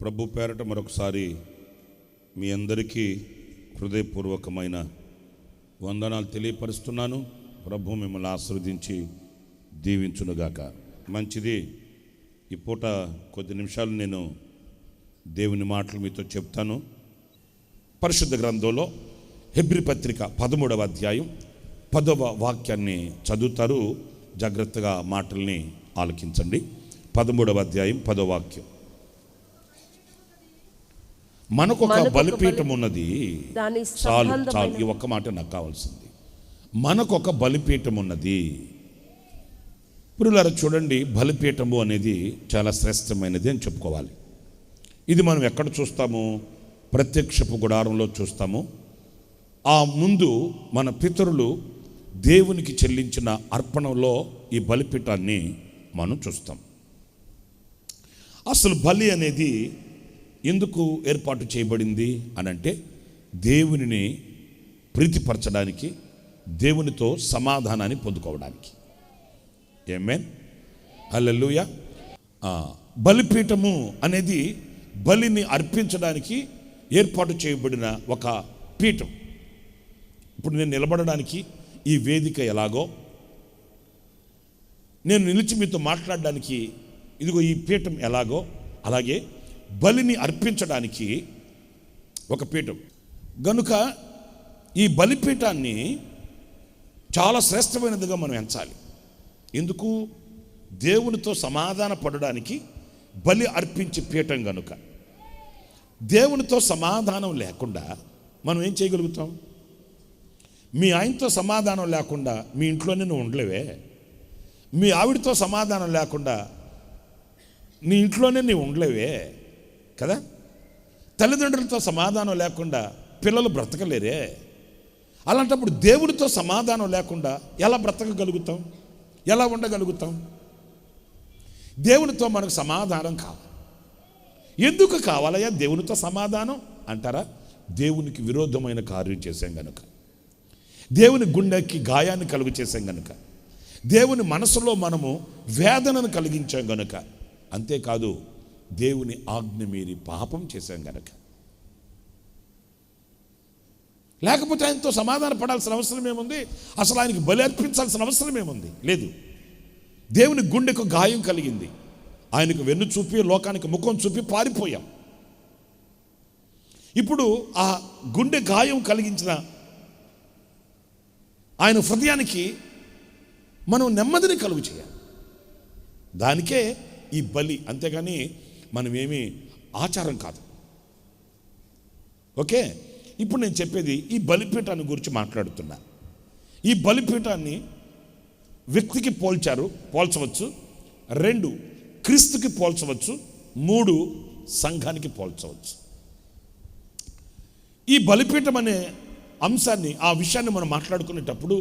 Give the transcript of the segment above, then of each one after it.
ప్రభు పేరట మరొకసారి మీ అందరికీ హృదయపూర్వకమైన వందనాలు తెలియపరుస్తున్నాను. ప్రభు మిమ్మల్ని ఆశీర్వదించి దీవించునుగాక. మంచిది. ఈ పూట కొద్ది నిమిషాలు నేను దేవుని మాటలు మీతో చెప్తాను. పరిశుద్ధ గ్రంథంలో హెబ్రీ పత్రిక 13వ అధ్యాయం 10వ వాక్యాన్ని చదువుతారు. జాగ్రత్తగా మాటల్ని ఆలకించండి. 13వ అధ్యాయం 10వ వాక్యం. మనకొక బలిపీఠం ఉన్నది. చాలు చాలు, ఈ ఒక్క మాట నాకు కావాల్సింది. మనకొక బలిపీఠం ఉన్నది. పురులారా చూడండి, బలిపీఠము అనేది చాలా శ్రేష్టమైనది అని చెప్పుకోవాలి. ఇది మనం ఎక్కడ చూస్తాము? ప్రత్యక్షపు గుడారంలో చూస్తాము. ఆ ముందు మన పితరులు దేవునికి చెల్లించిన అర్పణలో ఈ బలిపీఠాన్ని మనం చూస్తాం. అసలు బలి అనేది ఎందుకు ఏర్పాటు చేయబడింది అనంటే దేవునిని ప్రీతిపరచడానికి, దేవునితో సమాధానాన్ని పొందుకోవడానికి. ఆమేన్, హల్లెలూయా. బలిపీఠము అనేది బలిని అర్పించడానికి ఏర్పాటు చేయబడిన ఒక పీఠం. ఇప్పుడు నేను నిలబడడానికి ఈ వేదిక ఎలాగో, నేను నిలిచి మీతో మాట్లాడడానికి ఇదిగో ఈ పీఠం ఎలాగో, అలాగే బలిని అర్పించడానికి ఒక పీఠం. గనుక ఈ బలిపీఠాన్ని చాలా శ్రేష్టమైనదిగా మనం ఎంచాలి. ఎందుకు? దేవునితో సమాధాన పడడానికి బలి అర్పించే పీఠం గనుక. దేవునితో సమాధానం లేకుండా మనం ఏం చేయగలుగుతాం? మీ ఆయనతో సమాధానం లేకుండా మీ ఇంట్లోనే నువ్వు ఉండలేవే. మీ ఆవిడతో సమాధానం లేకుండా నీ ఇంట్లోనే నీవు ఉండలేవే కదా. తల్లిదండ్రులతో సమాధానం లేకుండా పిల్లలు బ్రతకలేరే. అలాంటప్పుడు దేవుడితో సమాధానం లేకుండా ఎలా బ్రతకగలుగుతాం? ఎలా ఉండగలుగుతాం? దేవునితో మనకు సమాధానం కావాలి. ఎందుకు కావాలయ్యా దేవునితో సమాధానం అంటారా? దేవునికి విరోధమైన కార్యం చేశాం గనుక, దేవుని గుండెకి గాయాన్ని కలుగు చేశాం గనుక, దేవుని మనసులో మనము వేదనను కలిగించాం గనుక, అంతేకాదు దేవుని ఆజ్ఞ మీరి పాపం చేశాం గనుక. లేకపోతే ఆయనతో సమాధాన పడాల్సిన అవసరం ఏముంది? అసలు ఆయనకి బలి అర్పించాల్సిన అవసరం ఏముంది? లేదు. దేవుని గుండెకు గాయం కలిగింది, ఆయనకు వెన్ను చూపి లోకానికి ముఖం చూపి పారిపోయాం. ఇప్పుడు ఆ గుండె గాయం కలిగించిన ఆయన హృదయానికి మనం నెమ్మదిని కలుగు చేయాలి. దానికే ఈ బలి, అంతేగాని మనమేమీ ఆచారం కాదు. ఓకే, ఇప్పుడు నేను చెప్పేది ఈ బలిపీఠాన్ని గురించి మాట్లాడుతున్నా. ఈ బలిపీఠాన్ని వ్యక్తికి పోల్చవచ్చు, 2 క్రీస్తుకి పోల్చవచ్చు, 3 సంఘానికి పోల్చవచ్చు. ఈ బలిపీఠం అనే అంశాన్ని, ఆ విషయాన్ని మనం మాట్లాడుకునేటప్పుడు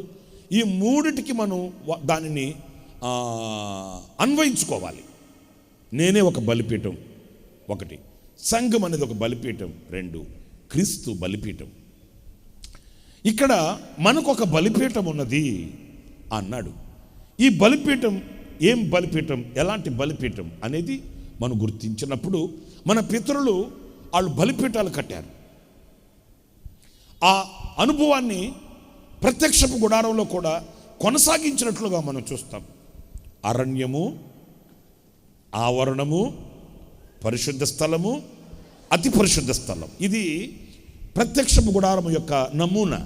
ఈ 3టికి మనం దానిని అన్వయించుకోవాలి. నేనే ఒక బలిపీఠం, 1 సంఘం అనేది ఒక బలిపీఠం, 2 క్రీస్తు బలిపీఠం. ఇక్కడ మనకు ఒక బలిపీఠం ఉన్నది అన్నాడు. ఈ బలిపీఠం ఏం బలిపీఠం, ఎలాంటి బలిపీఠం అనేది మనం గుర్తించినప్పుడు, మన పితరులు వాళ్ళు బలిపీఠాలు కట్టారు. ఆ అనుభవాన్ని ప్రత్యక్షపు గుడారంలో కూడా కొనసాగించినట్లుగా మనం చూస్తాం. అరణ్యము, ఆవరణము, పరిశుద్ధ స్థలము, అతి పరిశుద్ధ స్థలం. ఇది ప్రత్యక్షపు గుడారము యొక్క నమూనా.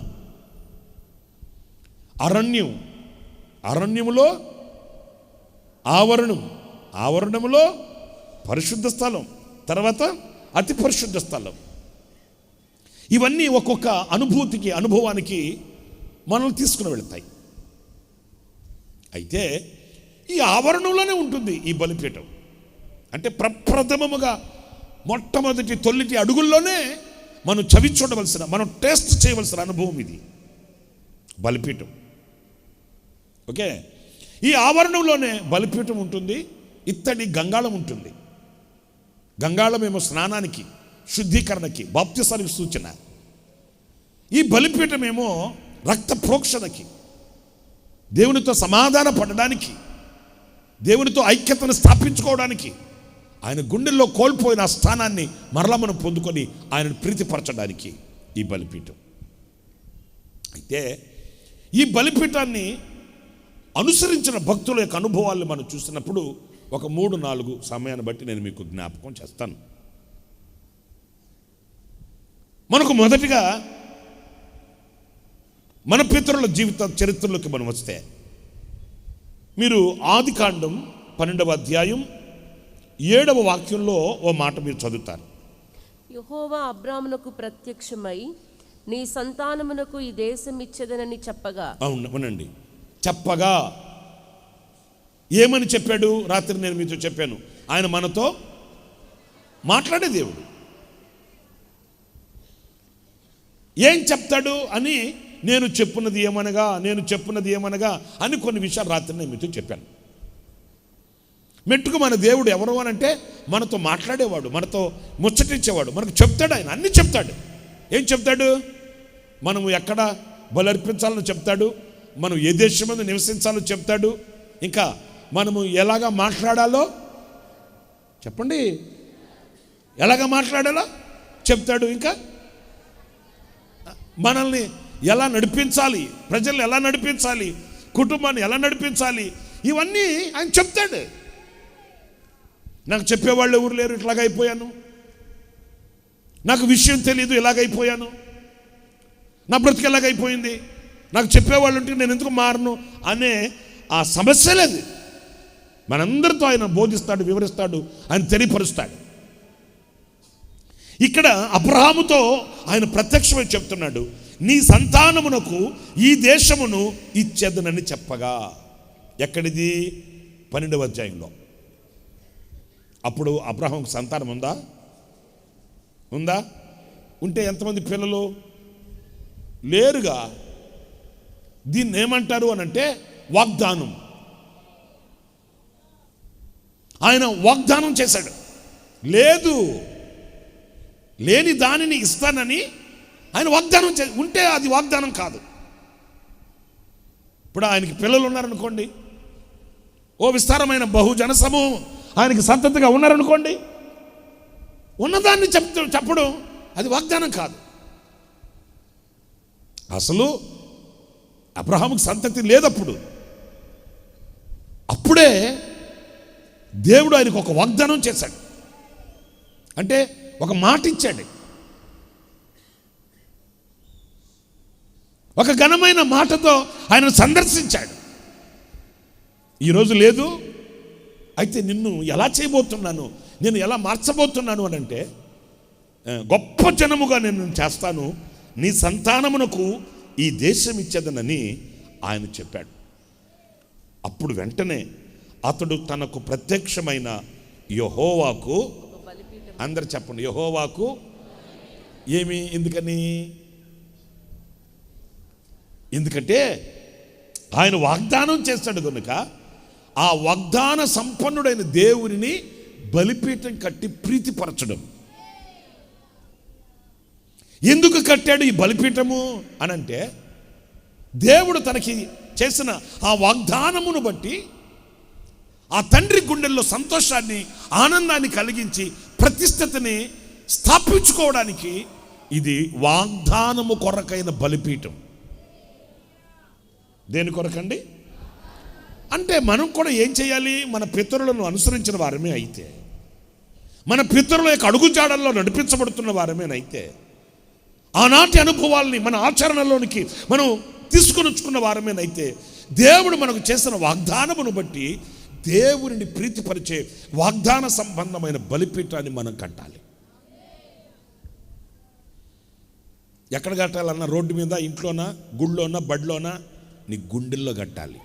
అరణ్యములో ఆవరణములో పరిశుద్ధ స్థలం, తర్వాత అతి పరిశుద్ధ స్థలం. ఇవన్నీ ఒక్కొక్క అనుభవానికి మనల్ని తీసుకుని వెళ్తాయి. అయితే ఈ ఆవరణంలోనే ఉంటుంది ఈ బలిపీఠం. అంటే ప్రప్రథమముగా మొట్టమొదటి తొలిటి అడుగుల్లోనే మనం చవి చూడవలసిన, మనం టేస్ట్ చేయవలసిన అనుభవం ఇది బలిపీఠం. ఓకే, ఈ ఆవరణంలోనే బలిపీఠం ఉంటుంది. ఇత్తడి గంగాళం ఉంటుంది. గంగాళం ఏమో స్నానానికి, శుద్ధీకరణకి, బాప్తిసానికి సూచన. ఈ బలిపీఠం ఏమో రక్త ప్రోక్షణకి, దేవునితో సమాధాన పడడానికి, దేవునితో ఐక్యతను స్థాపించుకోవడానికి, ఆయన గుండెల్లో కోల్పోయిన ఆ స్థానాన్ని మరలా మనం పొందుకొని ఆయనను ప్రీతిపరచడానికి ఈ బలిపీఠం. అయితే ఈ బలిపీఠాన్ని అనుసరించిన భక్తుల యొక్క అనుభవాలను మనం చూసినప్పుడు ఒక 3-4 సమయాన్ని బట్టి నేను మీకు జ్ఞాపకం చేస్తాను. మనకు మొదటిగా మన పితరుల జీవిత చరిత్రలోకి మనం వస్తే, మీరు ఆదికాండం 12వ అధ్యాయం 7వ వాక్యంలో ఓ మాట మీరు చదువుతారు. యెహోవా అబ్రామునకు ప్రత్యక్షమై నీ సంతానమునకు ఈ దేశం ఇచ్చేదనని చెప్పగా. అవునండి, చెప్పగా ఏమని చెప్పాడు? రాత్రి నేను మీతో చెప్పాను, ఆయన మనతో మాట్లాడే దేవుడు. ఏం చెప్తాడు అని నేను చెప్పున్నది ఏమనగా అని కొన్ని విషయాలు రాత్రి నేను మీతో చెప్పాను. మెట్టుకు మన దేవుడు ఎవరు అనంటే మనతో మాట్లాడేవాడు, మనతో ముచ్చటించేవాడు, మనకు చెప్తాడు. ఆయన అన్నీ చెప్తాడు. ఏం చెప్తాడు? మనము ఎక్కడ బలర్పించాలని చెప్తాడు, మనం ఏ దేశం మీద నివసించాలో చెప్తాడు, ఇంకా మనము ఎలాగా మాట్లాడాలో చెప్పండి, ఎలాగా మాట్లాడాలో చెప్తాడు, ఇంకా మనల్ని ఎలా నడిపించాలి, ప్రజల్ని ఎలా నడిపించాలి, కుటుంబాన్ని ఎలా నడిపించాలి, ఇవన్నీ ఆయన చెప్తాడు. నాకు చెప్పేవాళ్ళు ఎవరు లేరు, ఇట్లాగైపోయాను, నాకు విషయం తెలియదు, ఇలాగైపోయాను, నా బ్రతికి ఎలాగైపోయింది, నాకు చెప్పేవాళ్ళు ఉంటే నేను ఎందుకు మారను అనే ఆ సమస్య లేదు. మనందరితో ఆయన బోధిస్తాడు, వివరిస్తాడు, ఆయన తెలియపరుస్తాడు. ఇక్కడ అబ్రహాముతో ఆయన ప్రత్యక్షమై చెప్తున్నాడు, నీ సంతానమునకు ఈ దేశమును ఇచ్చేదనని చెప్పగా. ఎక్కడిది? 12వ అధ్యాయంలో. అప్పుడు అబ్రహాముకు సంతానం ఉందా? ఉంటే ఎంతమంది పిల్లలు? లేరుగా. దీన్ని ఏమంటారు అనంటే వాగ్దానం. ఆయన వాగ్దానం చేశాడు, లేని దానిని ఇస్తానని ఆయన వాగ్దానం ఉంటే అది వాగ్దానం కాదు. ఇప్పుడు ఆయనకి పిల్లలు ఉన్నారనుకోండి, ఓ విస్తారమైన బహుజన సమూహం ఆయనకి సంతతిగా ఉన్నారనుకోండి, ఉన్నదాన్ని చెప్పడం అది వాగ్దానం కాదు. అసలు అబ్రహాముకు సంతతి లేదప్పుడు. అప్పుడే దేవుడు ఆయనకు ఒక వాగ్దానం చేశాడు, అంటే ఒక మాట ఇచ్చాడు, ఒక ఘనమైన మాటతో ఆయన సందర్శించాడు. ఈరోజు లేదు. అయితే నిన్ను ఎలా చేయబోతున్నాను, నేను ఎలా మార్చబోతున్నాను అని అంటే, గొప్ప జనముగా నేను చేస్తాను, నీ సంతానమునకు ఈ దేశం ఇచ్చేదనని ఆయన చెప్పాడు. అప్పుడు వెంటనే అతడు తనకు ప్రత్యక్షమైన యెహోవాకు, అందరు చెప్పండి, యెహోవాకు ఏమి? ఎందుకంటే ఆయన వాగ్దానం చేస్తాడు కనుక ఆ వాగ్దాన సంపన్నుడైన దేవుని బలిపీఠం కట్టి ప్రీతిపరచడం. ఎందుకు కట్టాడు ఈ బలిపీఠము అనంటే, దేవుడు తనకి చేసిన ఆ వాగ్దానమును బట్టి ఆ తండ్రి గుండెల్లో సంతోషాన్ని, ఆనందాన్ని కలిగించి ప్రతిష్టతని స్థాపించుకోవడానికి ఇది వాగ్దానము కొరకైన బలిపీఠం. దేని కొరకండి అంటే, మనం కూడా ఏం చేయాలి? మన పితరులను అనుసరించిన వారమే అయితే, మన పితరుల యొక్క అడుగుజాడల్లో నడిపించబడుతున్న వారమేనైతే, ఆనాటి అనుభవాల్ని మన ఆచరణలోనికి మనం తీసుకుని వచ్చుకున్న వారమేనైతే, దేవుడు మనకు చేసిన వాగ్దానమును బట్టి దేవుని ప్రీతిపరిచే వాగ్దాన సంబంధమైన బలిపీఠాన్ని మనం కట్టాలి. ఎక్కడ కట్టాలన్నా? రోడ్డు మీద, ఇంట్లోనా, గుళ్ళోనా, బడిలోనా? నీ గుండెల్లో కట్టాలి.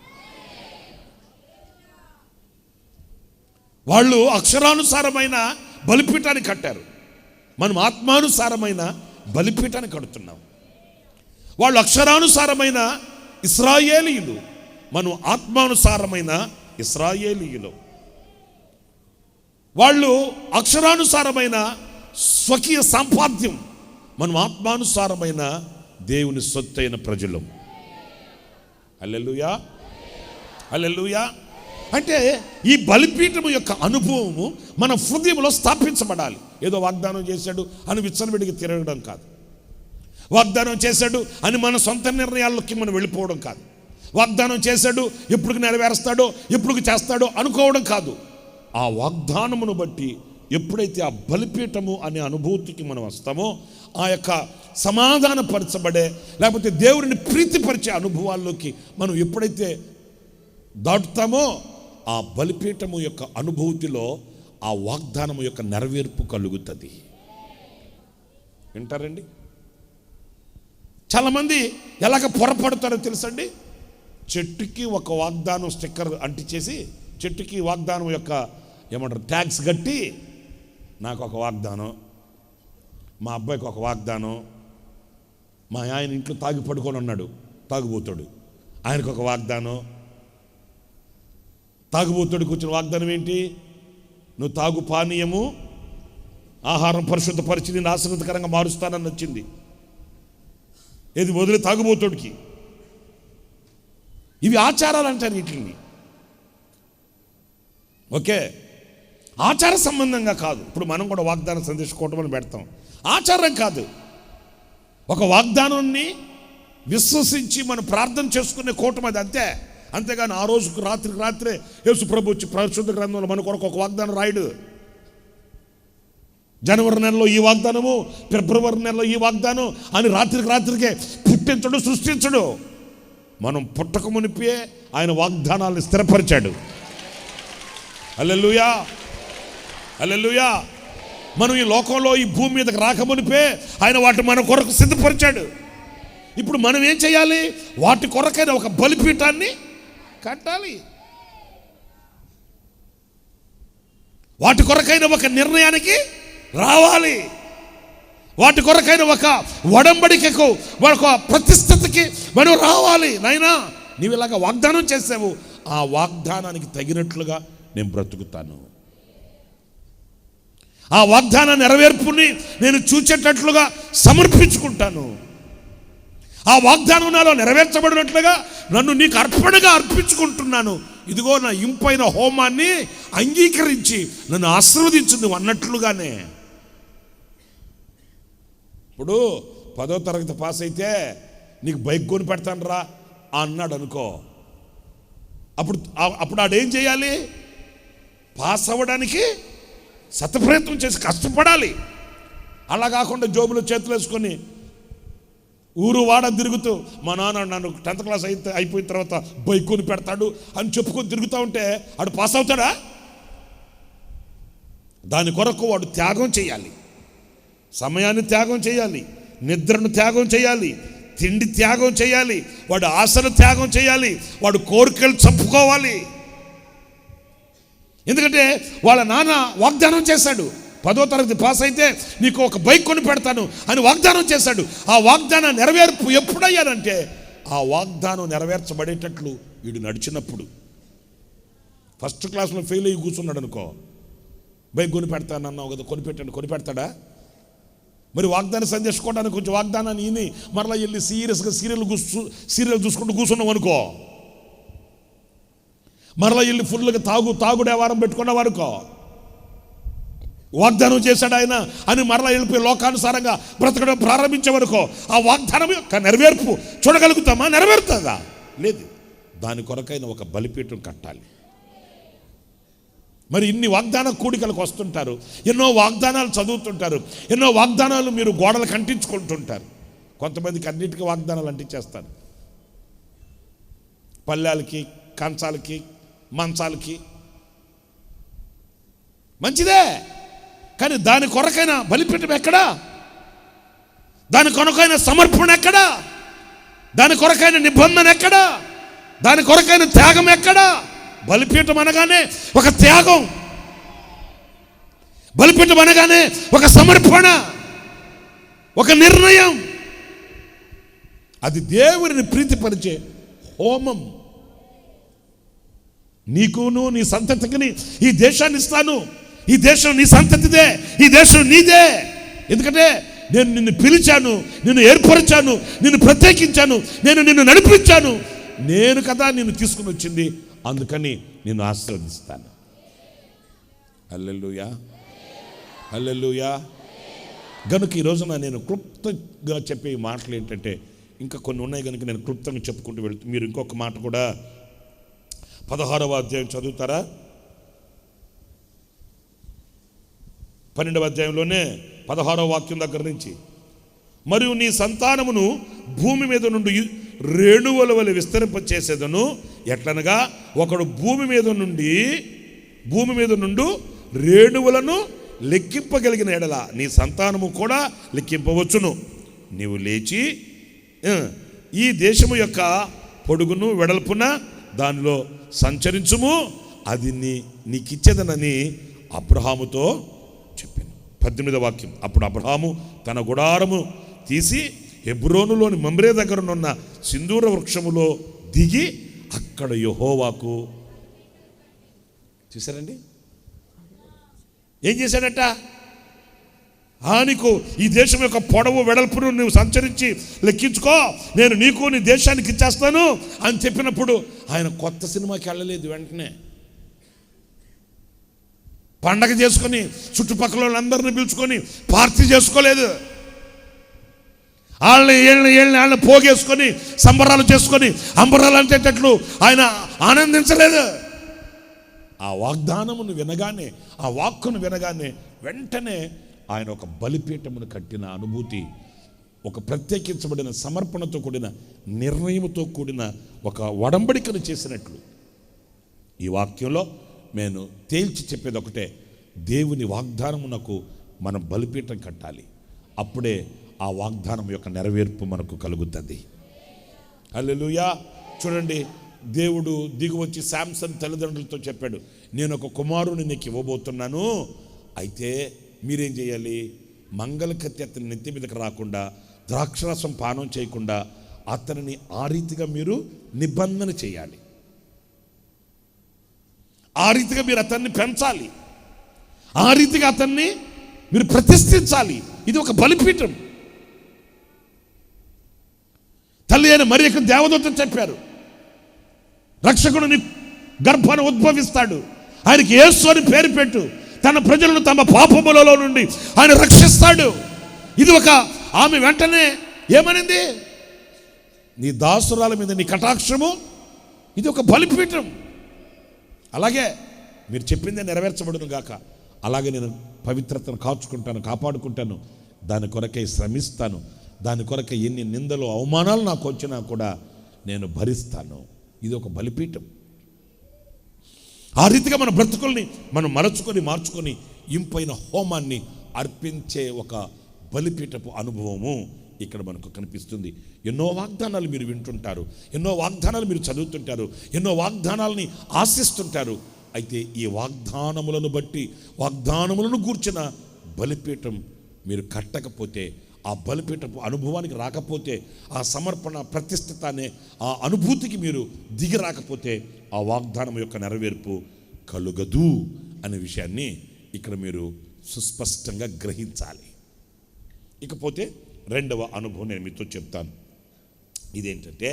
వాళ్ళు అక్షరానుసారమైన బలిపీఠాన్ని కట్టారు, మనం ఆత్మానుసారమైన బలిపీఠాన్ని కడుతున్నాం. వాళ్ళు అక్షరానుసారమైన ఇశ్రాయేలీయులు, మనం ఆత్మానుసారమైన ఇశ్రాయేలీయులు. వాళ్ళు అక్షరానుసారమైన స్వకీయ సంపాద్యం, మనం ఆత్మానుసారమైన దేవుని సొత్తైన ప్రజలు. హల్లెలూయా, హల్లెలూయా. అంటే ఈ బలిపీఠము యొక్క అనుభవము మన హృదయంలో స్థాపించబడాలి. ఏదో వాగ్దానం చేశాడు అని విచ్చలవిడికి తిరగడం కాదు. వాగ్దానం చేశాడు అని మన సొంత నిర్ణయాల్లోకి మనం వెళ్ళిపోవడం కాదు. వాగ్దానం చేశాడు ఎప్పుడు నెరవేరుస్తాడో ఎప్పుడు చేస్తాడో అనుకోవడం కాదు. ఆ వాగ్దానమును బట్టి ఎప్పుడైతే ఆ బలిపీఠము అనే అనుభూతికి మనం వస్తామో, ఆ యొక్క సమాధానపరచబడే లేకపోతే దేవుడిని ప్రీతిపరిచే అనుభవాల్లోకి మనం ఎప్పుడైతే దాటుతామో, ఆ బలిపీఠము యొక్క అనుభూతిలో ఆ వాగ్దానము యొక్క నెరవేర్పు కలుగుతుంది. వింటారండి? చాలామంది ఎలాగ పొరపడతారో తెలుసండి. చెట్టుకి ఒక వాగ్దానం స్టిక్కర్ అంటించేసి చెట్టుకి వాగ్దానం యొక్క ఏమంటారు ట్యాగ్స్ కట్టి, నాకు ఒక వాగ్దానం, మా అబ్బాయికి ఒక వాగ్దానం, మా ఆయన ఇంట్లో తాగి పడుకొని ఉన్నాడు, తాగుబోతాడు, ఆయనకు ఒక వాగ్దానం. తాగుబోతాడు కూర్చున్న వాగ్దానం ఏంటి? నువ్వు తాగు పానీయము ఆహారం పరిశుద్ధపరిచి నేను ఆశీర్వదకరంగా మారుస్తానని వచ్చింది. ఏది వదిలి తాగుబోతుడికి. ఇవి ఆచారాలు అంటారు వీటిని. ఓకే, ఆచార సంబంధంగా కాదు. ఇప్పుడు మనం కూడా వాగ్దానం సందేశం అని పెడతాం, ఆచారం కాదు. ఒక వాగ్దానాన్ని విశ్వసించి మనం ప్రార్థన చేసుకునే కూటమి అది, అంతే. అంతేగాని ఆ రోజుకు రాత్రికి రాత్రే యేసు ప్రభు వచ్చి పరిశుద్ధ గ్రంథంలో మన కొరకు ఒక వాగ్దానం రాయడు. జనవరి నెలలో ఈ వాగ్దానము, ఫిబ్రవరి నెలలో ఈ వాగ్దానం అని రాత్రికి రాత్రికే పుట్టించడు, సృష్టించడు. మనం పుట్టక మునిపే ఆయన వాగ్దానాలను స్థిరపరిచాడు. హల్లెలూయా, హల్లెలూయా. మనం ఈ లోకంలో ఈ భూమి మీదకి రాకమునిపే ఆయన వాటిని మన కొరకు సిద్ధపరిచాడు. ఇప్పుడు మనం ఏం చేయాలి? వాటి కొరకైన ఒక బలిపీఠాన్ని కట్టాలి. వాటి కొరకైన ఒక నిర్ణయానికి రావాలి. వాటి కొరకైన ఒక ఒడంబడికకు, ఒక ప్రతిష్టతకి మనం రావాలి. నాయనా, నీవు ఇలాగ వాగ్దానం చేసావు, ఆ వాగ్దానానికి తగినట్లుగా నేను బ్రతుకుతాను. ఆ వాగ్దాన నెరవేర్పుని నేను చూచేటట్లుగా సమర్పించుకుంటాను. ఆ వాగ్దానం నాలో నెరవేర్చబడినట్లుగా నన్ను నీకు అర్పణగా అర్పించుకుంటున్నాను. ఇదిగో నా ఇంపైన హోమాన్ని అంగీకరించి నన్ను ఆశీర్వదించు నువ్వు అన్నట్లుగానే. ఇప్పుడు 10వ తరగతి పాస్ అయితే నీకు బైక్ కొని పెడతాను రా అన్నాడు అనుకో. అప్పుడు ఆడేం చేయాలి? పాస్ అవ్వడానికి శతప్రయత్నం చేసి కష్టపడాలి. అలా కాకుండా జోబులో చేతులు వేసుకొని ఊరు వాడ తిరుగుతూ, మా నాన్న నన్ను 10th క్లాస్ అయిపోయిన తర్వాత బైక్ కొని పెడతాడు అని చెప్పుకొని తిరుగుతూ ఉంటే ఆడు పాస్ అవుతాడా? దాని కొరకు వాడు త్యాగం చేయాలి. సమయాన్ని త్యాగం చేయాలి, నిద్రను త్యాగం చేయాలి, తిండి త్యాగం చేయాలి, వాడు ఆశలు త్యాగం చేయాలి, వాడు కోరికలు చంపుకోవాలి. ఎందుకంటే వాళ్ళ నాన్న వాగ్దానం చేశాడు, 10వ తరగతి పాస్ అయితే నీకు ఒక బైక్ కొని పెడతాను అని వాగ్దానం చేశాడు. ఆ వాగ్దానం నెరవేర్పు ఎప్పుడయ్యానంటే ఆ వాగ్దానం నెరవేర్చబడేటట్లు వీడు నడిచినప్పుడు. ఫస్ట్ క్లాస్లో ఫెయిల్ అయ్యి కూర్చున్నాడు అనుకో, బైక్ కొని పెడతానన్నావు కదా, కొనిపెడతాడా? మరి వాగ్దానం సందేశించుకోవడానికి కొంచెం వాగ్దానాన్ని ఈని మరలా వెళ్ళి సీరియస్గా సీరియల్ చూసుకుంటూ కూర్చున్నావు అనుకో, మరలా వెళ్ళి ఫుల్గా తాగుడు వ్యవహారం పెట్టుకున్నావు అనుకో, వాగ్దానం చేశాడు ఆయన అని మరలా వెళ్ళిపోయి లోకానుసారంగా బ్రతకడం ప్రారంభించేవనుకో, ఆ వాగ్దానం యొక్క నెరవేర్పు చూడగలుగుతామా? నెరవేరుతుందా? లేదు. దాని కొరకైన ఒక బలిపీఠం కట్టాలి. మరి ఇన్ని వాగ్దాన కూడికలకు వస్తుంటారు, ఎన్నో వాగ్దానాలు చదువుతుంటారు, ఎన్నో వాగ్దానాలు మీరు గోడలకు అంటించుకుంటుంటారు. కొంతమందికి అన్నిటికీ వాగ్దానాలు అంటించేస్తారు, పల్లెలకి, కంచాలకి, మంచాలకి. మంచిదే, కానీ దాని కొరకైన బలిపీఠం ఎక్కడా? దాని కొరకైన సమర్పణ ఎక్కడా? దాని కొరకైన నిబంధన ఎక్కడా? దాని కొరకైన త్యాగం ఎక్కడా? బలిపీఠం అనగానే ఒక త్యాగం, బలిపీఠం అనగానే ఒక సమర్పణ, ఒక నిర్ణయం. అది దేవుడిని ప్రీతిపరిచే హోమం. నీకును నీ సంతతికి ఈ దేశాన్ని ఇస్తాను, ఈ దేశం నీ సంతతిదే, ఈ దేశం నీదే. ఎందుకంటే నేను నిన్ను పిలిచాను, నిన్ను ఏర్పరిచాను, నిన్ను ప్రత్యేకించాను, నేను నిన్ను నడిపించాను, నేను కదా నిన్ను తీసుకుని వచ్చింది. అందుకని నిన్ను ఆశీర్వదిస్తాను. హల్లెలూయా, హల్లెలూయా. గనుక ఈ రోజున నేను క్లుప్తంగా చెప్పే ఈ మాటలు ఏంటంటే, ఇంకా కొన్ని ఉన్నాయి కనుక నేను క్లుప్తంగా చెప్పుకుంటూ వెళ్తూ, మీరు ఇంకొక మాట కూడా 16వ అధ్యాయం చదువుతారా? 12వ అధ్యాయంలోనే 16వ వాక్యం దగ్గర నుంచి, మరియు నీ సంతానమును భూమి మీద నుండి రేణువుల వలె విస్తరింపచేసేదను. ఎట్లనగా ఒకడు భూమి మీద నుండి రేణువులను లెక్కింపగలిగిన ఎడల నీ సంతానము కూడా లెక్కింపవచ్చును. నీవు లేచి ఈ దేశము యొక్క పొడుగును వెడల్పున దానిలో సంచరించుము, అది నీకిచ్చేదనని అబ్రహాముతో చెప్పాను. 18వ వాక్యం, అప్పుడు అబ్రహాము తన గుడారము తీసి హెబ్రోనులోని మమ్రే దగ్గరనున్న సింధూర వృక్షములో దిగి అక్కడ యెహోవాకు, చూసారండి ఏం చేశాడట? నీకు ఈ దేశం యొక్క పొడవు వెడల్పును నువ్వు సంచరించి లెక్కించుకో, నేను నీకు నీ దేశానికి ఇచ్చేస్తాను అని చెప్పినప్పుడు ఆయన కొత్త సినిమాకి వెళ్ళలేదు. వెంటనే పండగ చేసుకొని చుట్టుపక్కల వాళ్ళందరినీ పిలుచుకొని పార్టీ చేసుకోలేదు. వాళ్ళని పోగేసుకొని సంబరాలు చేసుకొని అంబరాలు అంటేటట్లు ఆయన ఆనందించలేదు. ఆ వాగ్దానమును వినగానే, ఆ వాక్కును వినగానే వెంటనే ఆయన ఒక బలిపీఠమును కట్టిన అనుభూతి, ఒక ప్రత్యేకించబడిన సమర్పణతో కూడిన నిర్ణయంతో కూడిన ఒక ఒడంబడికను చేసినట్లు. ఈ వాక్యంలో నేను తేల్చి చెప్పేది ఒకటే, దేవుని వాగ్దానమునకు మనం బలిపీఠం కట్టాలి. అప్పుడే ఆ వాగ్దానం యొక్క నెరవేర్పు మనకు కలుగుతుంది. హల్లెలూయా. చూడండి, దేవుడు దిగువచ్చి శాంసన్ తల్లిదండ్రులతో చెప్పాడు, నేను ఒక కుమారుని నీకు ఇవ్వబోతున్నాను, అయితే మీరేం చేయాలి? మంగళకత్తి అతని నెత్తి మీదకి రాకుండా, ద్రాక్షరసం పానం చేయకుండా అతనిని ఆ రీతిగా మీరు నిబంధన చేయాలి. ఆ రీతిగా మీరు అతన్ని పెంచాలి. ఆ రీతిగా అతన్ని మీరు ప్రతిష్ఠించాలి. ఇది ఒక బలిపీఠం. తల్లి అయిన మరియకు దేవదూత చెప్పారు, రక్షకుడిని గర్భాన్ని ఉద్భవిస్తాడు, ఆయనకి యేసు అని పేరు పెట్టు, తన ప్రజలను తమ పాపములలో నుండి ఆయన రక్షిస్తాడు. ఇది ఒక ఆమె వెంటనే ఏమనింది? నీ దాసురాల మీద నీ కటాక్షము, ఇది ఒక బలిపీఠం. అలాగే మీరు చెప్పిందే నెరవేర్చబడును గాక. అలాగే నేను పవిత్రతను కాచుకుంటాను, కాపాడుకుంటాను, దాని కొరకై శ్రమిస్తాను, దాని కొరకై ఎన్ని నిందలు అవమానాలు నాకు వచ్చినా కూడా నేను భరిస్తాను. ఇది ఒక బలిపీఠం. ఆ రీతిగా మన బ్రతుకుల్ని మనం మార్చుకొని ఇంపైన హోమాన్ని అర్పించే ఒక బలిపీఠపు అనుభవము ఇక్కడ మనకు కనిపిస్తుంది. ఎన్నో వాగ్దానాలు మీరు వింటుంటారు, ఎన్నో వాగ్దానాలు మీరు చదువుతుంటారు, ఎన్నో వాగ్దానాలని ఆశిస్తుంటారు. అయితే ఈ వాగ్దానములను బట్టి, వాగ్దానములను గూర్చిన బలిపీఠం మీరు కట్టకపోతే, ఆ బలిపీఠపు అనుభవానికి రాకపోతే, ఆ సమర్పణ ప్రతిష్ఠిత అనే ఆ అనుభూతికి మీరు దిగి రాకపోతే ఆ వాగ్దానం యొక్క నెరవేర్పు కలుగదు అనే విషయాన్ని ఇక్కడ మీరు సుస్పష్టంగా గ్రహించాలి. ఇకపోతే రెండవ అనుభవం నేను మీతో చెప్తాను. ఇదేంటంటే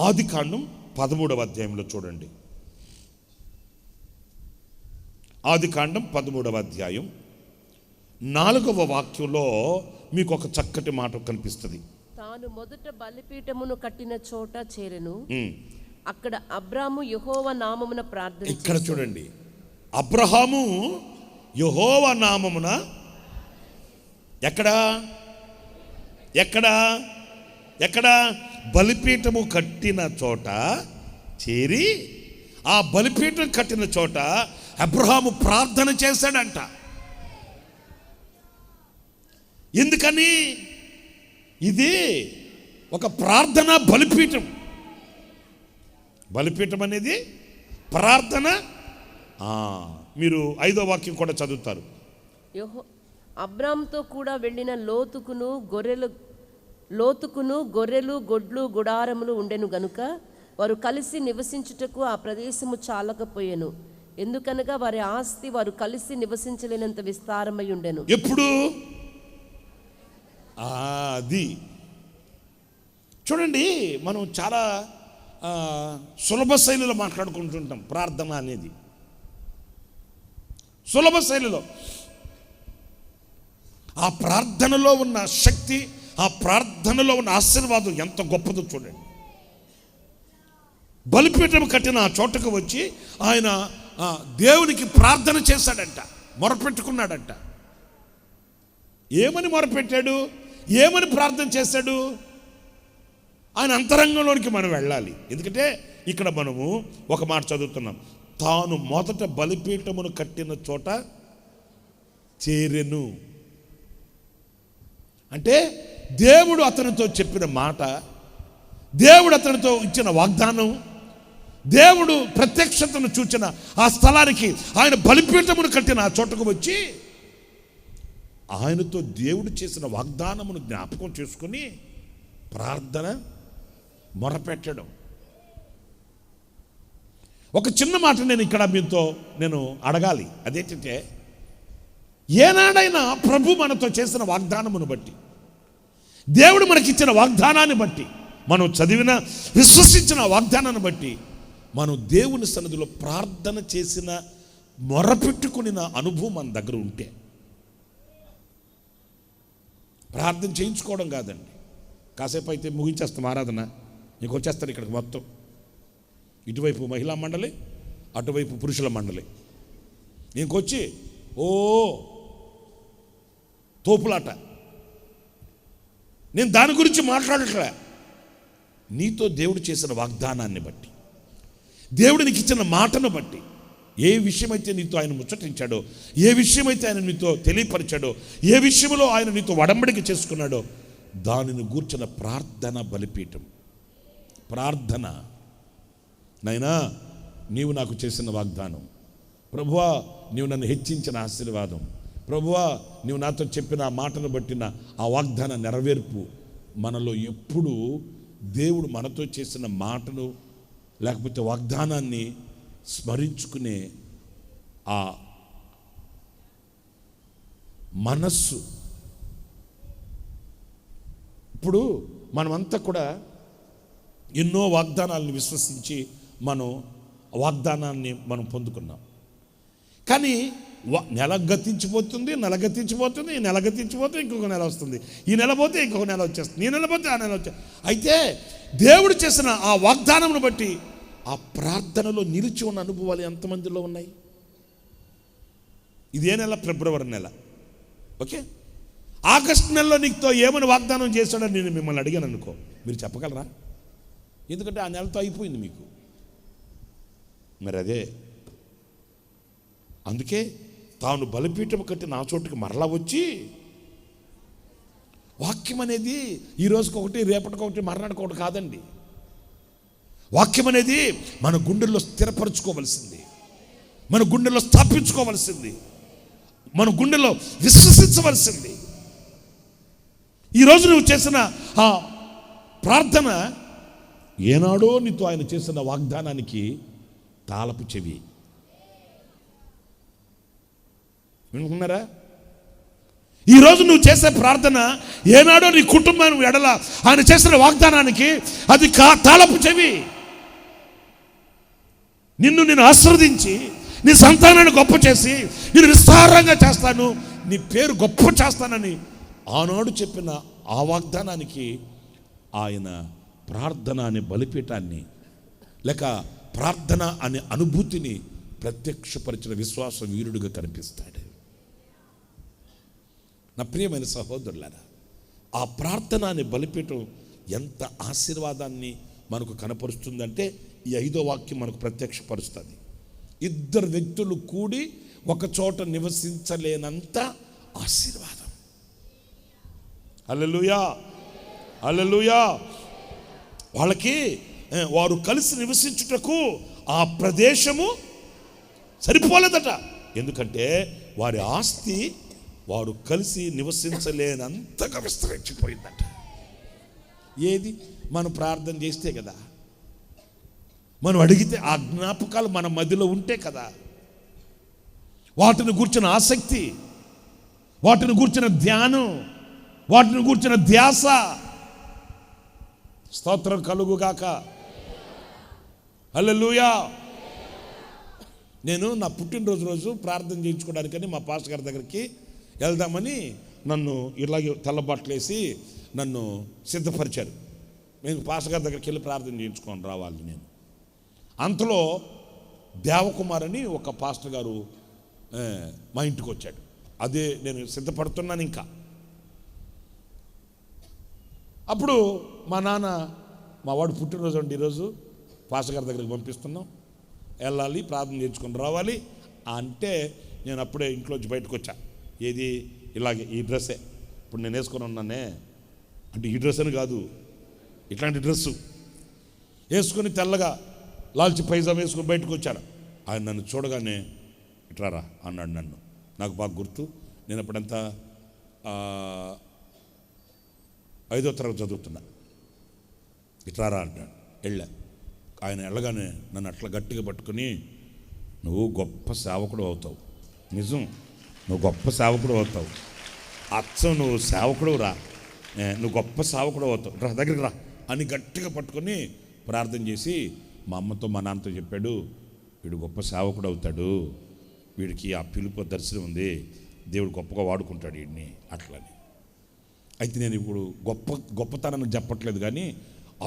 ఆదికాండం 13వ అధ్యాయంలో చూడండి. ఆదికాండం 13వ అధ్యాయం 4వ వాక్యంలో మీకు ఒక చక్కటి మాట కనిపిస్తుంది. తాను మొదట బలిపీఠమును కట్టిన చోట చేరెను, అక్కడ అబ్రాము యెహోవా నామమున ప్రార్థన. ఇక్కడ చూడండి, అబ్రహాము యెహోవా నామమున ఎక్కడ బలిపీఠము కట్టిన చోట చేరి, ఆ బలిపీఠం కట్టిన చోట అబ్రహాము ప్రార్థన చేశాడంట. ఎందుకని? ఇది ఒక ప్రార్థన బలిపీఠం. బలిపీఠం అనేది ప్రార్థన. మీరు 5వ వాక్యం కూడా చదువుతారు. అబ్రాముతో కూడా వెళ్ళిన లోతుకును గొర్రెలు గొడ్లు గుడారములు ఉండెను గనుక వారు కలిసి నివసించుటకు ఆ ప్రదేశము చాలకపోయెను. ఎందుకనగా వారి ఆస్తి వారు కలిసి నివసించలేనంత విస్తారమై ఉండెను. ఎప్పుడు? అది చూడండి, మనం చాలా సులభ శైలిలో మాట్లాడుకుంటుంటాం ప్రార్థన అనేది. సులభ శైలిలో ఆ ప్రార్థనలో ఉన్న శక్తి, ఆ ప్రార్థనలో ఉన్న ఆశీర్వాదం ఎంత గొప్పదో చూడండి. బలిపీఠం కట్టిన ఆ చోటకు వచ్చి ఆయన దేవునికి ప్రార్థన చేశాడంట, మొరపెట్టుకున్నాడంట. ఏమని మొరపెట్టాడు, ఏమని ప్రార్థన చేశాడు? ఆయన అంతరంగంలోనికి మనం వెళ్ళాలి. ఎందుకంటే ఇక్కడ మనము ఒక మాట చదువుతున్నాం, తాను మొదట బలిపీఠమును కట్టిన చోట చేరెను. అంటే దేవుడు అతనితో చెప్పిన మాట, దేవుడు అతనితో ఇచ్చిన వాగ్దానం, దేవుడు ప్రత్యక్షతను చూచిన ఆ స్థలానికి ఆయన బలిపీఠమును కట్టిన ఆ చోటకు వచ్చి ఆయనతో దేవుడు చేసిన వాగ్దానమును జ్ఞాపకం చేసుకుని ప్రార్థన మొరపెట్టడం. ఒక చిన్న మాట నేను ఇక్కడ మీతో అడగాలి. అదేంటంటే, ఏనాడైనా ప్రభు మనతో చేసిన వాగ్దానమును బట్టి, దేవుడు మనకిచ్చిన వాగ్దానాన్ని బట్టి, మనం చదివిన విశ్వసించిన వాగ్దానాన్ని బట్టి మనం దేవుని సన్నిధిలో ప్రార్థన చేసిన మొరపెట్టుకున్న అనుభవం మన దగ్గర ఉంటే, ప్రార్థన చేయించుకోవడం కాదండి, కాసేపు అయితే ముగించేస్తాం ఆరాధన, నీకు వచ్చేస్తారు ఇక్కడికి మొత్తం, ఇటువైపు మహిళా మండలి, అటువైపు పురుషుల మండలి, ఇంకొచ్చి తోపులాట. నేను దాని గురించి మాట్లాడట్లే. నీతో దేవుడు చేసిన వాగ్దానాన్ని బట్టి, దేవుడు నీకు ఇచ్చిన మాటను బట్టి, ఏ విషయమైతే నీతో ఆయన ముచ్చటించాడో, ఏ విషయమైతే ఆయన నీతో తెలియపరిచాడో, ఏ విషయంలో ఆయన నీతో వడంబడిక చేసుకున్నాడో, దానిని గూర్చిన ప్రార్థన బలిపీఠం. ప్రార్థన, నైనా నీవు నాకు చేసిన వాగ్దానం, ప్రభువా నీవు నన్ను హెచ్చించిన ఆశీర్వాదం, ప్రభువా నీవు నాతో చెప్పిన ఆ మాటను బట్టిన ఆ వాగ్దాన నెరవేర్పు. మనలో ఎప్పుడు దేవుడు మనతో చేసిన మాటను లేకపోతే వాగ్దానాన్ని స్మరించుకునే ఆ మనస్సు. ఇప్పుడు మనమంతా కూడా ఎన్నో వాగ్దానాలను విశ్వసించి మనం వాగ్దానాన్ని మనం పొందుకున్నాం. కానీ నెల గతించిపోతుంది, నెల గతించిపోతుంది, ఈ నెల గతించిపోతే ఇంకొక నెల వస్తుంది, ఈ నెల పోతే ఇంకొక నెల వచ్చేస్తుంది, ఈ నెల పోతే ఆ నెల వచ్చేస్తుంది. అయితే దేవుడు చేసిన ఆ వాగ్దానమును బట్టి ఆ ప్రార్థనలో నిలిచి ఉన్న అనుభవాలు ఎంతమందిలో ఉన్నాయి? ఇదే నెల ఫిబ్రవరి నెల, ఓకే, ఆగస్టు నెలలో నీకుతో ఏమని వాగ్దానం చేశాడని నేను మిమ్మల్ని అడిగాను అనుకో, మీరు చెప్పగలరా? ఎందుకంటే ఆ నెలతో అయిపోయింది మీకు. మరి అదే, అందుకే తాను బలిపీఠం కట్టి నా చోటుకి మరలా వచ్చి, వాక్యం అనేది ఈ రోజుకి ఒకటి, రేపటికొకటి, మర్నాటికి ఒకటి కాదండి. వాక్యం అనేది మన గుండెల్లో స్థిరపరచుకోవలసింది, మన గుండెల్లో స్థాపించుకోవలసింది, మన గుండెల్లో విశ్వసించవలసింది. ఈరోజు నువ్వు చేసిన ఆ ప్రార్థన ఏనాడో నీతో ఆయన చేసిన వాగ్దానానికి తాళపు చెవి. వినుకున్నారా? ఈరోజు నువ్వు చేసే ప్రార్థన ఏనాడో నీ కుటుంబం ఎడల ఆయన చేసిన వాగ్దానానికి అది తాళపు చెవి. నిన్ను ఆశీర్వదించి నీ సంతానాన్ని గొప్ప చేసి నేను విస్తారంగా చేస్తాను, నీ పేరు గొప్ప చేస్తానని ఆనాడు చెప్పిన ఆ వాగ్దానానికి ఆయన ప్రార్థన అనే బలిపీఠాన్ని లేక ప్రార్థన అనే అనుభూతిని ప్రత్యక్షపరిచిన విశ్వాస వీరుడుగా కనిపిస్తాడు. నా ప్రియమైన సహోదరులారా, ఆ ప్రార్థన అనే బలిపీఠం ఎంత ఆశీర్వాదాన్ని మనకు కనపరుస్తుందంటే ఈ 5వ వాక్యం మనకు ప్రత్యక్షపరుస్తుంది. 2 వ్యక్తులు కూడి ఒక చోట నివసించలేనంత ఆశీర్వాదం. హల్లెలూయా, హల్లెలూయా. వాళ్ళకి వారు కలిసి నివసించుటకు ఆ ప్రదేశము సరిపోలేదట. ఎందుకంటే వారి ఆస్తి వారు కలిసి నివసించలేనంతగా విస్తరించిపోయిందట. ఏది? మనం ప్రార్థన చేస్తే కదా, మనం అడిగితే, ఆ జ్ఞాపకాలు మన మధ్యలో ఉంటే కదా, వాటిని గూర్చిన ఆసక్తి, వాటిని గూర్చిన ధ్యానం, వాటిని గూర్చిన ధ్యాస. స్తోత్రం కలుగుగాక. హల్లెలూయా. నేను నా పుట్టినరోజు ప్రార్థన చేయించుకోవడానికని మా పాస్టర్ గారి దగ్గరికి వెళ్దామని నన్ను ఇలాగే తెల్లబట్టలు వేసి నన్ను సిద్ధపరిచారు. నేను పాస్టర్ గారి దగ్గరికి వెళ్ళి ప్రార్థన చేయించుకొని రావాలి. నేను అంతలో దేవకుమార్ అని ఒక పాస్టర్ గారు మా ఇంటికి వచ్చాడు. అదే నేను సిద్ధపడుతున్నాను. ఇంకా అప్పుడు మా నాన్న, మా వాడు పుట్టినరోజు అండి ఈరోజు, పాస్టర్ గారి దగ్గరికి పంపిస్తున్నాం, వెళ్ళాలి, ప్రార్థన చేయించుకొని రావాలి అంటే నేను అప్పుడే ఇంట్లోంచి బయటకు వచ్చా. ఏది ఇలాగే ఈ డ్రెస్సే ఇప్పుడు నేను వేసుకొని ఉన్నానే, అంటే ఈ డ్రెస్ అని కాదు, ఇట్లాంటి డ్రెస్సు వేసుకొని తెల్లగా లాల్చి పైజామా వేసుకొని బయటకు వచ్చాడు. ఆయన నన్ను చూడగానే ఇట్లారా అన్నాడు. నన్ను నాకు బాగా గుర్తు. నేను అప్పుడంతా 5వ తరగతి చదువుతున్నా. ఇట్లారా అంటాడు. వెళ్ళా. ఆయన వెళ్ళగానే నన్ను అట్లా గట్టిగా పట్టుకుని, నువ్వు గొప్ప సేవకుడు అవుతావు, నిజం, నువ్వు గొప్ప సేవకుడు అవుతావు, అచ్చం నువ్వు సేవకుడు రా, నువ్వు గొప్ప సేవకుడు అవుతావు, రా దగ్గరికి రా అని గట్టిగా పట్టుకొని ప్రార్థన చేసి మా అమ్మతో మా నాన్నతో చెప్పాడు, వీడు గొప్ప సేవకుడు అవుతాడు, వీడికి ఆ పిలుపు దర్శనం ఉంది, దేవుడు గొప్పగా వాడుకుంటాడు వీడిని అట్లని. అయితే నేను ఇప్పుడు గొప్పతనాన్ని చెప్పట్లేదు, కానీ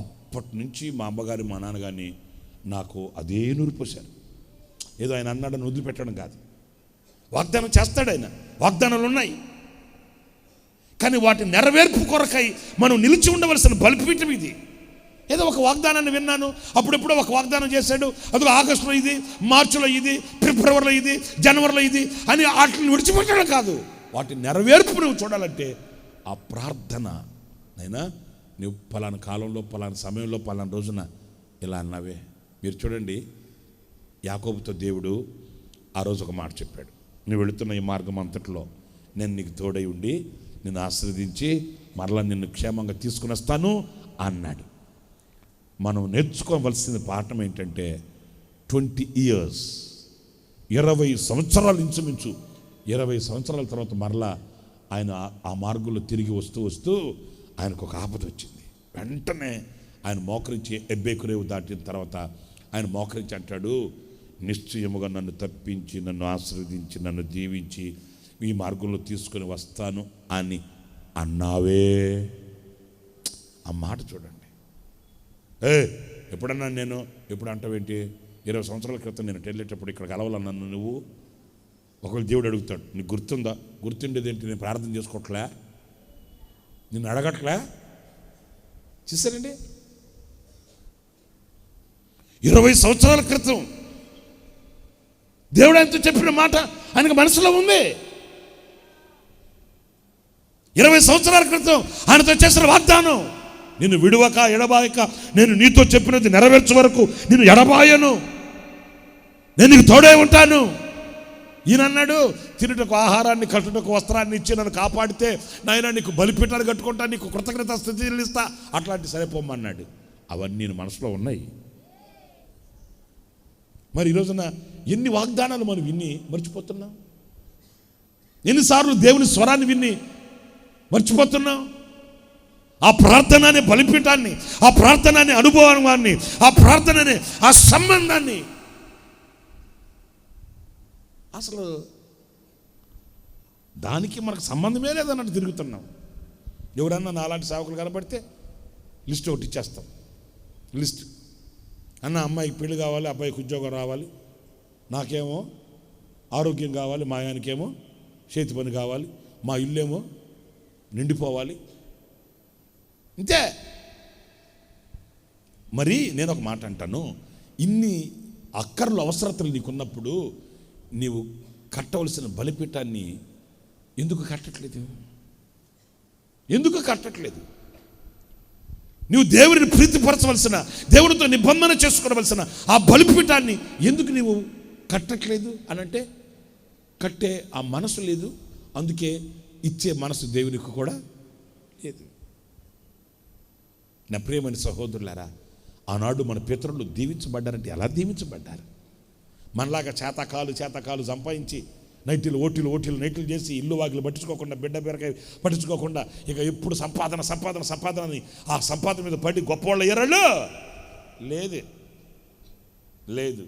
అప్పటి నుంచి మా అమ్మగారి మా నాన్నగారిని నాకు అదే నూరిపోశారు. ఏదో ఆయన అన్నాడని వదిలిపెట్టడం కాదు, వాగ్దానం చేస్తాడు ఆయన, వాగ్దానాలు ఉన్నాయి, కానీ వాటి నెరవేర్పు కొరకై మనం నిలిచి ఉండవలసిన బలిపీఠం ఇది. ఏదో ఒక వాగ్దానాన్ని విన్నాను, అప్పుడెప్పుడో ఒక వాగ్దానం చేశాడు, అది ఆగస్టులో ఇది, మార్చిలో ఇది, ఫిబ్రవరిలో ఇది, జనవరిలో ఇది అని వాటిని విడిచిపెట్టడం కాదు, వాటి నెరవేర్పు నువ్వు చూడాలంటే ఆ ప్రార్థన. నైనా నువ్వు పలానా కాలంలో, పలానా సమయంలో, పలానా రోజున ఇలా అన్నావే. మీరు చూడండి, యాకోబుతో దేవుడు ఆ రోజు ఒక మాట చెప్పాడు, నువ్వు వెళుతున్న ఈ మార్గం అంతట్లో నేను నీకు తోడై ఉండి నిన్ను ఆశీర్వదించి మరలా నిన్ను క్షేమంగా తీసుకుని వస్తాను అన్నాడు. మనం నేర్చుకోవలసిన పాఠం ఏంటంటే 20 years, 20 సంవత్సరాలు, ఇంచుమించు 20 సంవత్సరాల తర్వాత మరలా ఆయన ఆ మార్గంలో తిరిగి వస్తూ వస్తూ ఆయనకు ఒక ఆపద వచ్చింది. వెంటనే ఆయన మోకరించి ఎబ్బేకురేవు దాటిన తర్వాత ఆయన మోకరించి అంటాడు, నిశ్చయముగా నన్ను తప్పించి, నన్ను ఆశీర్వదించి, నన్ను దీవించి ఈ మార్గంలో తీసుకొని వస్తాను అని అన్నావే. ఆ మాట చూడండి. ఎప్పుడన్నా నేను ఎప్పుడు అంటావేంటి, 20 సంవత్సరాల క్రితం నేను వెళ్ళేటప్పుడు ఇక్కడ కలవాలన్నాను నువ్వు. ఒకవేళ దేవుడు అడుగుతాడు, నీకు గుర్తుందా? గుర్తుండేది ఏంటి? నేను ప్రార్థన చేసుకోవట్లే, నిన్ను అడగట్లే. చూసారండి, 20 సంవత్సరాల క్రితం దేవుడు ఆయనతో చెప్పిన మాట ఆయనకు మనసులో ఉంది. 20 సంవత్సరాల క్రితం ఆయనతో చేసిన వాగ్దానం, నిన్ను విడువక ఎడబాయక నేను నీతో చెప్పినది నెరవేర్చే వరకు నిన్ను ఎడబాయను, నేను నీకు తోడే ఉంటాను. ఈయన అన్నాడు, తినుటకు ఆహారాన్ని, కట్టుటకు వస్త్రాన్ని ఇచ్చి నన్ను కాపాడితే నాయన నీకు బలిపీఠాలు కట్టుకుంటా, నీకు కృతజ్ఞత స్థితి చెల్లిస్తా, అట్లాంటి సరిపోమన్నాడు. అవన్నీ నేను మనసులో ఉన్నాయి. మరి ఈరోజున ఎన్ని వాగ్దానాలు మనం విని మర్చిపోతున్నాం, ఎన్నిసార్లు దేవుని స్వరాన్ని విని మర్చిపోతున్నాం. ఆ ప్రార్థన అనే బలిపీఠాన్ని, ఆ ప్రార్థన అనే అనుభవాన్ని, ఆ ప్రార్థన అనే ఆ సంబంధాన్ని అసలు దానికి మనకు సంబంధమే లేదన్నట్టు తిరుగుతున్నాం. ఎవరన్నా నాలాంటి సేవకులు కనబడితే లిస్ట్ ఒకటి ఇచ్చేస్తాం. లిస్ట్ అన్న, అమ్మాయికి పెళ్లి కావాలి, అబ్బాయికి ఉద్యోగం రావాలి, నాకేమో ఆరోగ్యం కావాలి, మా ఆయనకేమో చేతి పని కావాలి, మా ఇల్లేమో నిండిపోవాలి, ఇంతే. మరి నేను ఒక మాట అంటాను, ఇన్ని అక్కర్లు అవసరతలు నీకున్నప్పుడు నీవు కట్టవలసిన బలిపీఠాన్ని ఎందుకు కట్టట్లేదు? ఎందుకు కట్టట్లేదు? నువ్వు దేవుడిని ప్రీతిపరచవలసిన, దేవుడితో నిబంధన చేసుకోవలసిన ఆ బలిపీఠాన్ని ఎందుకు నీవు కట్టట్లేదు అని అంటే, కట్టే ఆ మనసు లేదు, అందుకే ఇచ్చే మనసు దేవునికి కూడా లేదు. నా ప్రియమైన సహోదరులారా, ఆనాడు మన పితరులు దీవించబడ్డారంటే ఎలా దీవించబడ్డారు? మనలాగా చేతకాలు సంపాదించి ఓటీలు నైట్లు చేసి ఇల్లు వాకిలు పట్టించుకోకుండా, బిడ్డ బీరకాయ పట్టించుకోకుండా, ఇక ఎప్పుడు సంపాదన అని ఆ సంపాదన మీద పడి గొప్పవాళ్ళు అయ్యారు లేదు. లేదు.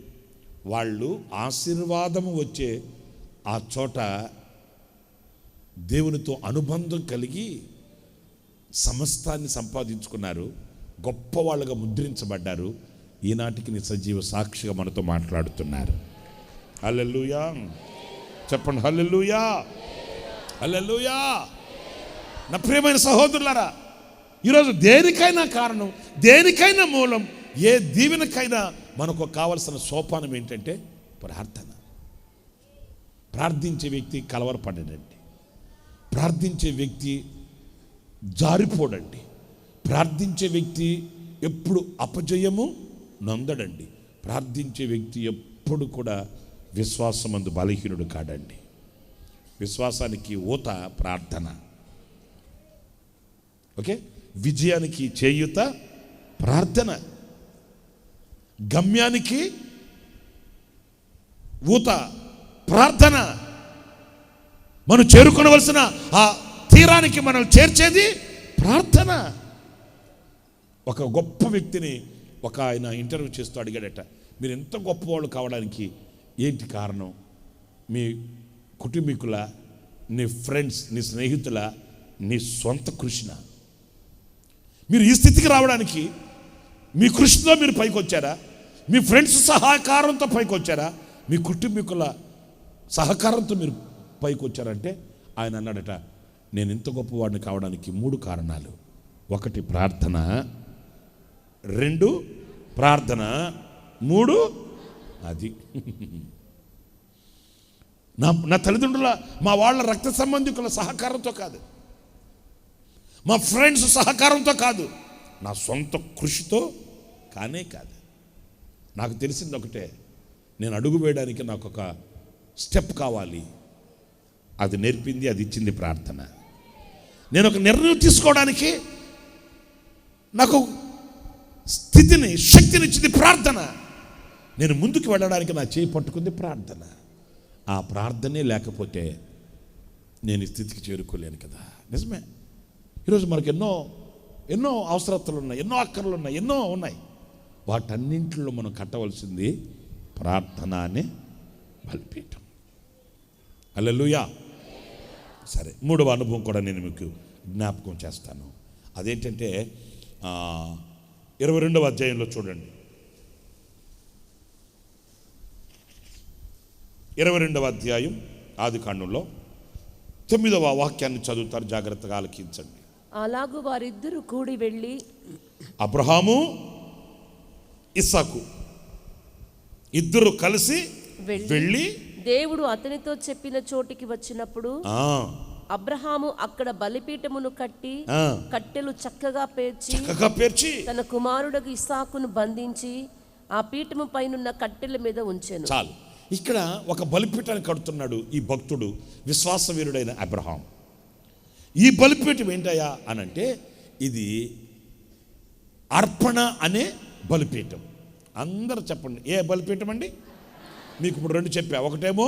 వాళ్ళు ఆశీర్వాదము వచ్చే ఆ చోట దేవునితో అనుబంధం కలిగి సమస్తాన్ని సంపాదించుకున్నారు, గొప్పవాళ్ళుగా ముద్రించబడ్డారు. ఈనాటికి నీ సజీవ సాక్షిగా మనతో మాట్లాడుతున్నారు. హల్లెలూయా చెప్పండి. హల్లెలూయా, హల్లెలూయా. నా ప్రియమైన సహోదరులారా, ఈరోజు దేనికైనా కారణం, దేనికైనా మూలం, ఏ దీవెనకైనా మనకు కావలసిన సోపానం ఏంటంటే ప్రార్థన. ప్రార్థించే వ్యక్తి కలవరపడడండి, ప్రార్థించే వ్యక్తి జారిపోడండి, ప్రార్థించే వ్యక్తి ఎప్పుడు అపజయము నొందడండి, ప్రార్థించే వ్యక్తి ఎప్పుడు కూడా విశ్వాసమందు బలహీనుడు కాడండి. విశ్వాసానికి ఊత ప్రార్థన. ఓకే, విజయానికి చేయుత ప్రార్థన, గమ్యానికి ఊత ప్రార్థన. మనం చేరుకోవలసిన ఆ తీరానికి మనం చేర్చేది ప్రార్థన. ఒక గొప్ప వ్యక్తిని ఒక ఆయన ఇంటర్వ్యూ చేస్తూ అడిగాడట, మీరు ఎంత గొప్పవాళ్ళు కావడానికి ఏంటి కారణం? మీ కుటుంబీకుల, నీ ఫ్రెండ్స్, నీ స్నేహితుల, నీ సొంత కృషిన? మీరు ఈ స్థితికి రావడానికి మీ కృషితో మీరు పైకి వచ్చారా? మీ ఫ్రెండ్స్ సహకారంతో పైకి వచ్చారా? మీ కుటుంబీకుల సహకారంతో మీరు పైకి వచ్చారంటే ఆయన అన్నాడట, నేను ఇంత గొప్పవాడిని కావడానికి 3 కారణాలు. 1 ప్రార్థన, 2 ప్రార్థన, 3 అది నా తల్లిదండ్రుల, మా వాళ్ళ రక్త సంబంధికుల సహకారంతో కాదు, మా ఫ్రెండ్స్ సహకారంతో కాదు, నా సొంత కృషితో కానే కాదు. నాకు తెలిసింది ఒకటే, నేను అడుగు వేయడానికి నాకు ఒక స్టెప్ కావాలి. అది నేర్పింది, అది ఇచ్చింది ప్రార్థన. నేను ఒక నిర్ణయం తీసుకోవడానికి నాకు స్థితిని, శక్తిని ఇచ్చింది ప్రార్థన. నేను ముందుకు వెళ్ళడానికి నా చేయి పట్టుకుంది ప్రార్థన. ఆ ప్రార్థనే లేకపోతే నేను ఈ స్థితికి చేరుకోలేను కదా. నిజమే. ఈరోజు మనకు ఎన్నో అవసరతలు ఉన్నాయి, ఎన్నో అక్కర్లు ఉన్నాయి, ఎన్నో ఉన్నాయి. వాటన్నింటిలో మనం కట్టవలసింది ప్రార్థన అనే బలిపీఠం. హల్లెలూయా. సరే, 3వ అనుభవం కూడా నేను మీకు జ్ఞాపకం చేస్తాను. అదేంటంటే 22వ అధ్యాయంలో చూడండి. 22వ అధ్యాయం ఆదికాండంలో 9వ వాక్యాన్ని చదువుతారు, జాగ్రత్తగా ఆలకించండి. అలాగూ వారిద్దరూ కూడి వెళ్ళి, అబ్రహాము ఇస్సాకు ఇద్దరు కలిసి వెళ్ళి దేవుడు అతనితో చెప్పిన చోటికి వచ్చినప్పుడు అబ్రహాము అక్కడ బలిపీఠమును కట్టి కట్టెలు చక్కగా పేర్చి తన కుమారుడు ఇస్సాకును బంధించి ఆ పీఠము పైనున్న కట్టెల మీద ఉంచెను. చాలు. ఇక్కడ ఒక బలిపీఠాన్ని కడుతున్నాడు ఈ భక్తుడు, విశ్వాసవీరుడైన అబ్రహాం. ఈ బలిపీఠం ఏంటయ్యా అనంటే ఇది అర్పణ అనే బలిపీఠం. అందరూ చెప్పండి, ఏ బలిపీఠం అండి? మీకు ఇప్పుడు 2 చెప్పా. ఒకటేమో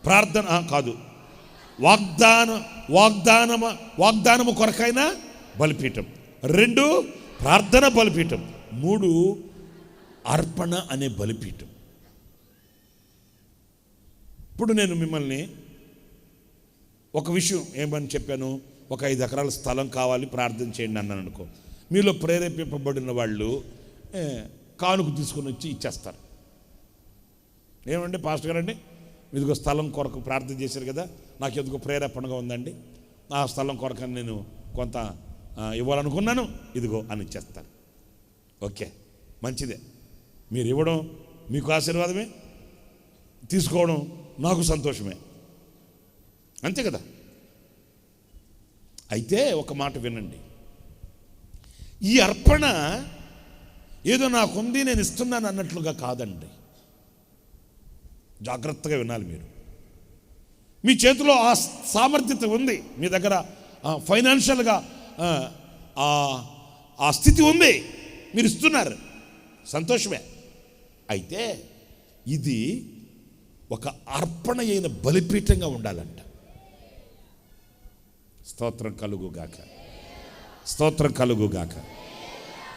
ప్రార్థన కాదు, వాగ్దానము కొరకైన బలిపీఠం. 2 ప్రార్థన బలిపీఠం. 3 అర్పణ అనే బలిపీఠం. ఇప్పుడు నేను మిమ్మల్ని ఒక విషయం ఏమని చెప్పాను, ఒక 5 ఎకరాల స్థలం కావాలి, ప్రార్థన చేయండి అన్నాను అనుకో. మీలో ప్రేరేపింపబడిన వాళ్ళు కానుక తీసుకుని వచ్చి ఇచ్చేస్తారు. ఏమండి పాస్టర్ గారండి, ఇదిగో స్థలం కొరకు ప్రార్థన చేశారు కదా, నాకు ఎందుకో ప్రేరేపణగా ఉందండి, ఆ స్థలం కొరకు నేను కొంత ఇవ్వాలనుకున్నాను, ఇదిగో అని ఇచ్చేస్తారు. ఓకే, మంచిదే. మీరు ఇవ్వడం మీకు ఆశీర్వాదమే, తీసుకోవడం నాకు సంతోషమే, అంతే కదా. అయితే ఒక మాట వినండి, ఈ అర్పణ ఏదో నాకుంది నేను ఇస్తున్నాను అన్నట్లుగా కాదండి. జాగ్రత్తగా వినాలి మీరు. మీ చేతిలో ఆ సామర్థ్యత ఉంది, మీ దగ్గర ఫైనాన్షియల్గా ఆ స్థితి ఉంది, మీరు ఇస్తున్నారు, సంతోషమే. అయితే ఇది ఒక అర్పణ అయిన బలిపీఠంగా ఉండాలంట. స్తోత్రం కలుగుగాక, స్తోత్రం కలుగుగాక.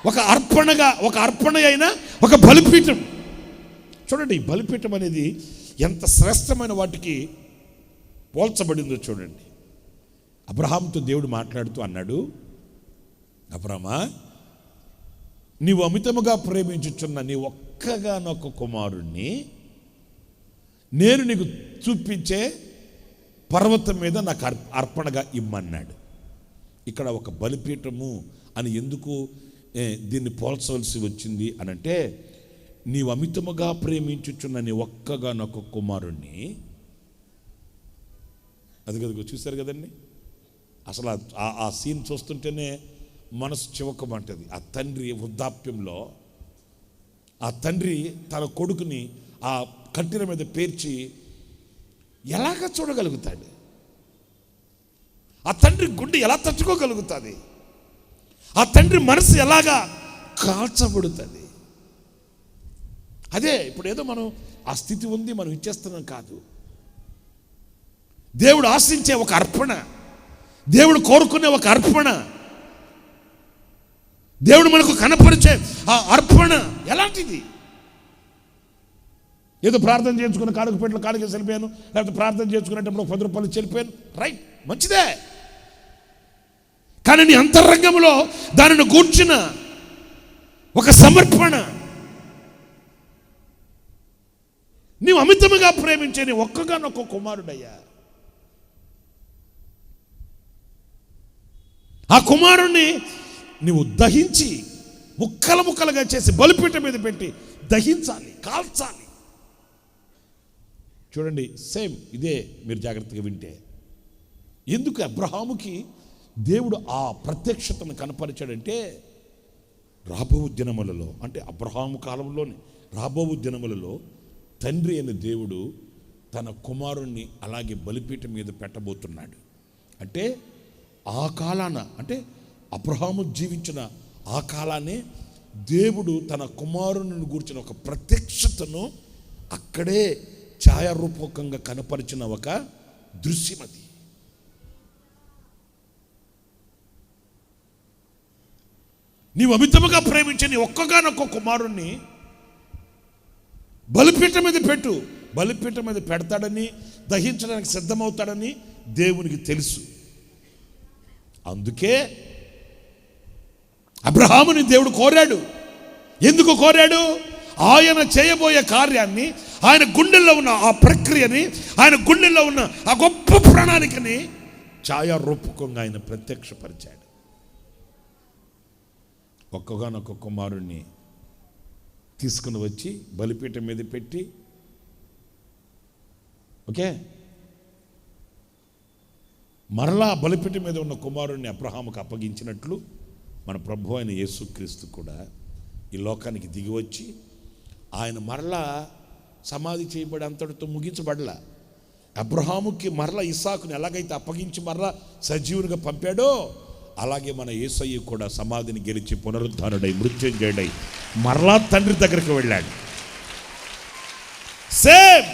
ఒక అర్పణ అయిన ఒక బలిపీఠం. చూడండి, బలిపీఠం అనేది ఎంత శ్రేష్టమైన వాటికి పోల్చబడిందో చూడండి. అబ్రహాముతో దేవుడు మాట్లాడుతూ అన్నాడు, అబ్రహమా, నీవు అమితముగా ప్రేమించుచున్న నీ ఒక్కగానొక్క కుమారుణ్ణి నేను నీకు చూపించే పర్వతం మీద నాకు అర్పణగా ఇమ్మన్నాడు. ఇక్కడ ఒక బలిపీఠము అని ఎందుకు దీన్ని పోల్చవలసి వచ్చింది అనంటే, నీవు అమితముగా ప్రేమించుచున్న నీ ఒక్కగానొక్క కుమారుణ్ణి, అది కదా చూశారు కదండి. అసలు ఆ సీన్ చూస్తుంటేనే మనసు చివకమంటది. ఆ తండ్రి వృద్ధాప్యంలో ఆ తండ్రి తన కొడుకుని ఆ కట్టెల మీద పేర్చి ఎలాగ చూడగలుగుతాడు? ఆ తండ్రి గుండె ఎలా తట్టుకోగలుగుతుంది? ఆ తండ్రి మనసు ఎలాగా కాల్చబడుతుంది? అదే ఇప్పుడు ఏదో మనం ఆ స్థితి ఉంది, మనం ఇచ్చేస్తున్నాం కాదు. దేవుడు ఆశించే ఒక అర్పణ, దేవుడు కోరుకునే ఒక అర్పణ, దేవుడు మనకు కనపరిచే ఆ అర్పణ ఎలాంటిది? ఏదో ప్రార్థన చేసుకున్న కానుకపేటలో కానుక వెళ్ళిపోయాను, లేకపోతే ప్రార్థన చేసుకునేటప్పుడు 10 రూపాయలు చెల్లిపోయాను, రైట్, మంచిదే. కానీ నీ అంతరంగంలో దానిని గూర్చిన ఒక సమర్పణ, నీవు అమితముగా ప్రేమించే నీ ఒక్కగానొక్క కుమారుడయ్యా, ఆ కుమారుణ్ణి నీవు దహించి ముక్కలుగా చేసి బలిపీఠం మీద పెట్టి దహించాలి, కాల్చాలి. చూడండి, సేమ్ ఇదే మీరు జాగ్రత్తగా వింటే. ఎందుకు అబ్రహాముకి దేవుడు ఆ ప్రత్యక్షతను కనపరిచాడంటే, రాబో దినములలో, అంటే అబ్రహాము కాలంలోనే రాబో దినములలో తండ్రి అయిన దేవుడు తన కుమారుణ్ణి అలాగే బలిపీఠం మీద పెట్టబోతున్నాడు. అంటే ఆ కాలాన, అంటే అబ్రహాము జీవించిన ఆ కాలానే దేవుడు తన కుమారుని గూర్చిన ఒక ప్రత్యక్షతను అక్కడే ఛాయారూపకంగా కనపరిచిన ఒక దృశ్యం అది. నీవు అమితముగా ప్రేమించే నీ ఒక్కగానొక్క కుమారుణ్ణి బలిపీఠం మీద పెట్టు. బలిపీఠం మీద పెడతాడని, దహించడానికి సిద్ధమవుతాడని దేవునికి తెలుసు. అందుకే అబ్రహాముని దేవుడు కోరాడు. ఎందుకు కోరాడు? ఆయన చేయబోయే కార్యాన్ని, ఆయన గుండెల్లో ఉన్న ఆ ప్రక్రియని, ఆయన గుండెల్లో ఉన్న ఆ గొప్ప ప్రణాళికని ఛాయారూపకంగా ఆయన ప్రత్యక్షపరిచాడు. ఒక్కగానొక్క కుమారుణ్ణి తీసుకుని వచ్చి బలిపీఠం మీద పెట్టి, ఓకే, మరలా బలిపీఠం మీద ఉన్న కుమారుణ్ణి అబ్రహాముకు అప్పగించినట్లు మన ప్రభు అయిన యేసుక్రీస్తు కూడా ఈ లోకానికి దిగి వచ్చి ఆయన మరలా సమాధి చేయబడి అంతటితో ముగించబడలా. అబ్రహాముకి మరలా ఇస్సాకుని ఎలాగైతే అప్పగించి మరలా సజీవునిగా పంపాడో, అలాగే మన యేసయ్య కూడా సమాధిని గెలిచి పునరుద్ధానుడై మృత్యుంజయుడై మరలా తండ్రి దగ్గరికి వెళ్ళాడు. సేమ్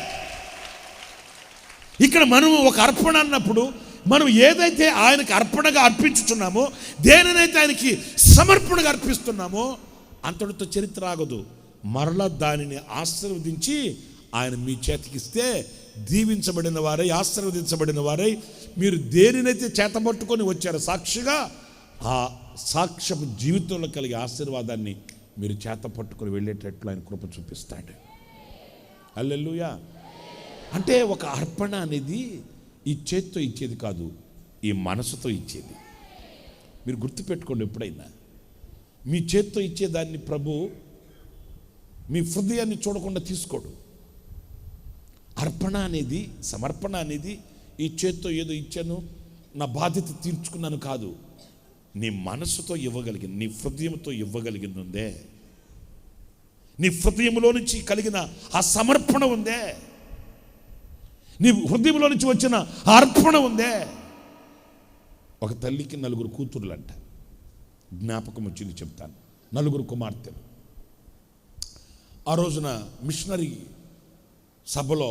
ఇక్కడ మనం ఒక అర్పణ అన్నప్పుడు, మనం ఏదైతే ఆయనకి అర్పణగా అర్పించుతున్నామో, దేనినైతే ఆయనకి సమర్పణగా అర్పిస్తున్నామో, అంతటితో చరిత్ర ఆగదు. మరలా దానిని ఆశీర్వదించి ఆయన మీ చేతికిస్తే దీవించబడిన వారై, ఆశీర్వదించబడిన వారై, మీరు దేనినైతే చేతబట్టుకొని వచ్చారో సాక్షిగా, ఆ సాక్ష్యపు జీవితంలో కలిగే ఆశీర్వాదాన్ని మీరు చేత పట్టుకొని వెళ్ళేటట్లు ఆయన కృప చూపిస్తాడు. హల్లెలూయా. అంటే ఒక అర్పణ అనేది ఈ చేత్తో ఇచ్చేది కాదు, ఈ మనసుతో ఇచ్చేది. మీరు గుర్తుపెట్టుకోండి, ఎప్పుడైనా మీ చేత్తో ఇచ్చేదాన్ని ప్రభు మీ హృదయాన్ని చూడకుండా తీసుకోడు. అర్పణ అనేది, సమర్పణ అనేది ఈ చేత్తో ఏదో ఇచ్చాను, నా బాధ్యత తీర్చుకున్నాను కాదు. నీ మనసుతో ఇవ్వగలిగింది, నీ హృదయంతో ఇవ్వగలిగింది ఉందే, నీ హృదయంలో నుంచి కలిగిన ఆ సమర్పణ ఉందే, నీ హృదయంలో నుంచి వచ్చిన ఆ అర్పణ ఉందే. ఒక తల్లికి 4 కూతుర్లంట, జ్ఞాపకం వచ్చింది చెప్తాను. 4 కుమార్తెలు. ఆ రోజున మిషనరీ సభలో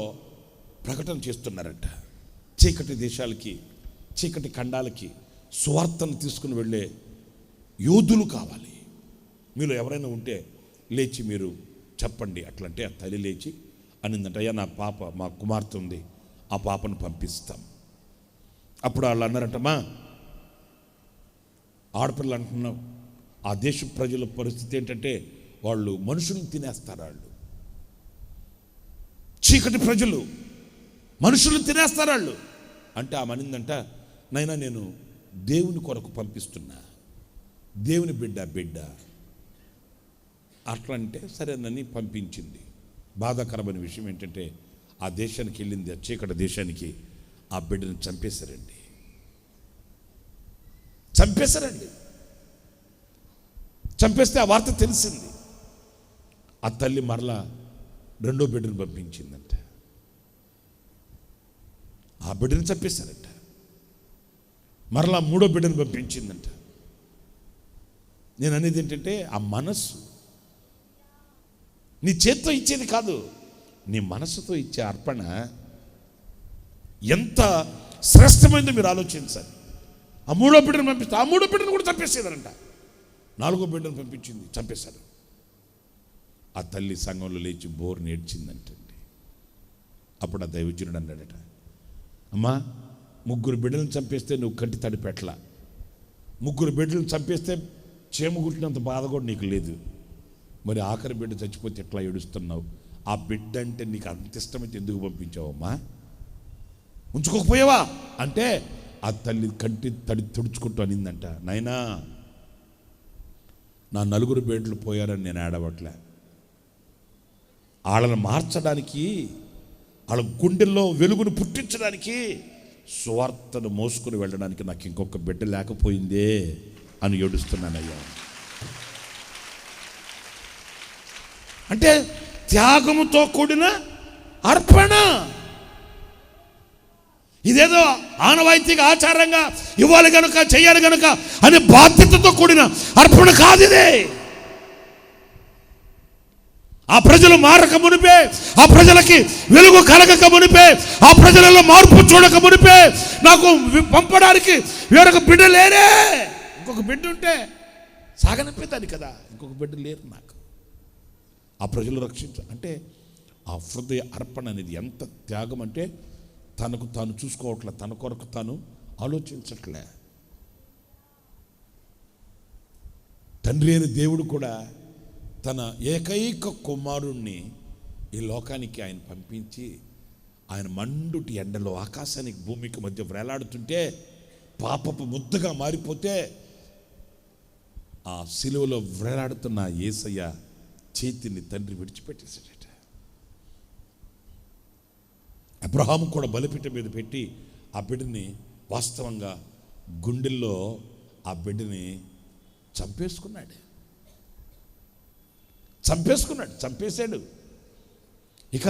ప్రకటన చేస్తున్నారట. చీకటి దేశాలకి, చీకటి ఖండాలకి సువార్తను తీసుకుని వెళ్ళే యోధులు కావాలి, మీలో ఎవరైనా ఉంటే లేచి మీరు చెప్పండి. అట్లంటే ఆ తల్లి లేచి అనిందంట, అయ్యా నా పాప, మా కుమార్తె ఉంది, ఆ పాపను పంపిస్తాం. అప్పుడు వాళ్ళు అన్నారంటమ్మా, ఆడపిల్లలు అంటున్నావు, ఆ దేశ ప్రజల పరిస్థితి ఏంటంటే వాళ్ళు మనుషులను తినేస్తారు. వాళ్ళు చీకటి ప్రజలు మనుషులను తినేస్తారు వాళ్ళు అంటే ఆమె అనిందంట, నైనా నేను దేవుని కొరకు పంపిస్తున్నా, దేవుని బిడ్డ అట్లా అంటే సరేనని పంపించింది. బాధాకరమైన విషయం ఏంటంటే ఆ దేశానికి వెళ్ళింది, ఆ చీకటి దేశానికి, ఆ బిడ్డను చంపేశారండి. చంపేస్తే ఆ వార్త తెలిసింది. ఆ తల్లి మరలా రెండో బిడ్డను పంపించిందంట. ఆ బిడ్డను చంపేశారంట. మరలా మూడో బిడ్డను పంపించిందంట. నేను అనేది ఏంటంటే ఆ మనస్సు నీ చేత్తో ఇచ్చేది కాదు, నీ మనస్సుతో ఇచ్చే అర్పణ ఎంత శ్రేష్టమైందో మీరు ఆలోచించాలి. ఆ మూడో బిడ్డను పంపిస్తే ఆ మూడో బిడ్డను కూడా చంపేసేదారంట. నాలుగో బిడ్డను పంపించింది, చంపేశాడు. ఆ తల్లి సంఘంలో లేచి బోరు నేర్చిందంటండి. అప్పుడు ఆ దైవజనుడు అన్నాడట, అమ్మా, 3 బిడ్డలను చంపేస్తే నువ్వు కంటి తడి పెట్టలా, 3 బిడ్డలను చంపేస్తే చేమ గుట్టినంత బాధ కూడా నీకు లేదు, మరి ఆఖరి బిడ్డ చచ్చిపోతే ఎట్లా ఏడుస్తున్నావు? ఆ బిడ్డ అంటే నీకు అంత ఇష్టమైతే ఎందుకు పంపించావమ్మా? ఉంచుకోకపోయావా అంటే ఆ తల్లి కంటి తడి తుడుచుకుంటూ అనిందంట, నాయనా, నా 4 బిడ్డలు పోయారని నేను ఏడవట్లే, వాళ్ళని మార్చడానికి, వాళ్ళ గుండెల్లో వెలుగును పుట్టించడానికి, సువార్తను మోసుకుని వెళ్ళడానికి నాకు ఇంకొక బిడ్డ లేకపోయిందే అని ఏడుస్తున్నానయ్యా. అంటే త్యాగముతో కూడిన అర్పణ. ఇదేదో ఆనవాయితీగా ఆచారంగా ఇవ్వాలి గనుక, చెయ్యాలి గనుక అనే బాధ్యతతో కూడిన అర్పణ కాదు ఇదే. ఆ ప్రజలు మారక మునిపే, ఆ ప్రజలకి వెలుగు కలగక మునిపే, ఆ ప్రజలలో మార్పు చూడక మునిపే నాకు పంపడానికి వేరొక బిడ్డ లేరే. ఇంకొక బిడ్డ ఉంటే సాగనిపేదాన్ని కదా, ఇంకొక బిడ్డ లేరు నాకు. ఆ ప్రజలు అంటే ఆ హృదయ అర్పణ అనేది ఎంత త్యాగం అంటే తనకు తాను చూసుకోవట్లే, తన కొరకు తాను ఆలోచించట్లే. తండ్రి అయిన దేవుడు కూడా తన ఏకైక కుమారుణ్ణి ఈ లోకానికి ఆయన పంపించి, ఆయన మండుటి ఎండలో ఆకాశానికి భూమికి మధ్య వేలాడుతుంటే, పాపపు ముద్దగా మారిపోతే, ఆ సిలువలో వేలాడుతున్న యేసయ్య చేతిని తండ్రి విడిచిపెట్టేశాడట. అబ్రహాము కూడా బలిపీఠం మీద పెట్టి ఆ బిడ్డని వాస్తవంగా గుండెల్లో ఆ బిడ్డని చంపేశాడు. ఇక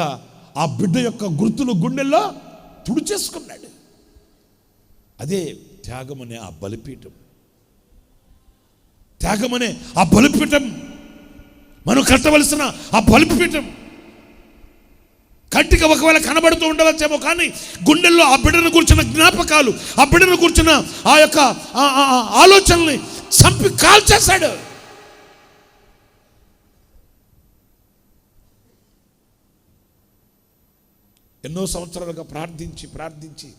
ఆ బిడ్డ యొక్క గుర్తులు గుండెల్లో తుడిచేసుకున్నాడు. అదే త్యాగమనే ఆ బలిపీఠం. త్యాగమనే ఆ బలిపీఠం, మనం కట్టవలసిన ఆ బలిపీఠం కంటికి ఒకవేళ కనబడుతూ ఉండవచ్చేమో, కానీ గుండెల్లో ఆ బిడ్డను కూర్చున్న జ్ఞాపకాలు, ఆ బిడ్డను కూర్చున్న ఆ యొక్క ఆలోచనల్ని చంపి కాల్చేశాడు. ఎన్నో సంవత్సరాలుగా ప్రార్థించి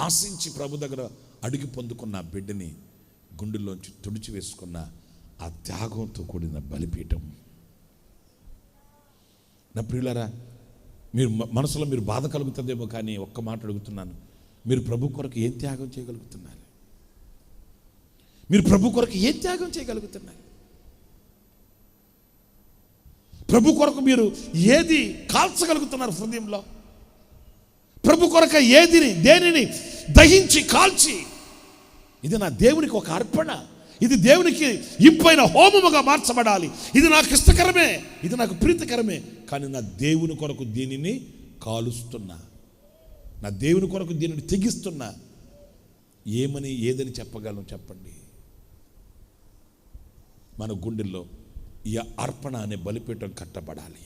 ఆశించి ప్రభు దగ్గర అడిగి పొందుకున్న ఆ బిడ్డని గుండెల్లోంచి తుడిచి వేసుకున్న ఆ త్యాగంతో కూడిన బలిపీఠం. నా ప్రియులారా, మీరు మనసులో మీరు బాధ కలుగుతుందేమో, కానీ ఒక్క మాట అడుగుతున్నాను, మీరు ప్రభు కొరకు ఏం త్యాగం చేయగలుగుతున్నారు? మీరు ప్రభు కొరకు ఏం త్యాగం చేయగలుగుతున్నారు? ప్రభు కొరకు మీరు ఏది కాల్చగలుగుతున్నారు హృదయంలో? ప్రభు కొరకు దేనిని దహించి కాల్చి, ఇది నా దేవునికి ఒక అర్పణ, ఇది దేవునికి ఇంపైన హోమముగా మార్చబడాలి, ఇది నాకు ఇష్టకరమే, ఇది నాకు ప్రీతికరమే, కానీ నా దేవుని కొరకు దీనిని కాలుస్తున్నా, నా దేవుని కొరకు దీనిని తెగిస్తున్నా, ఏదని చెప్పగలను చెప్పండి? మన గుండెల్లో ఈ అర్పణ అనే బలిపీఠం కట్టబడాలి.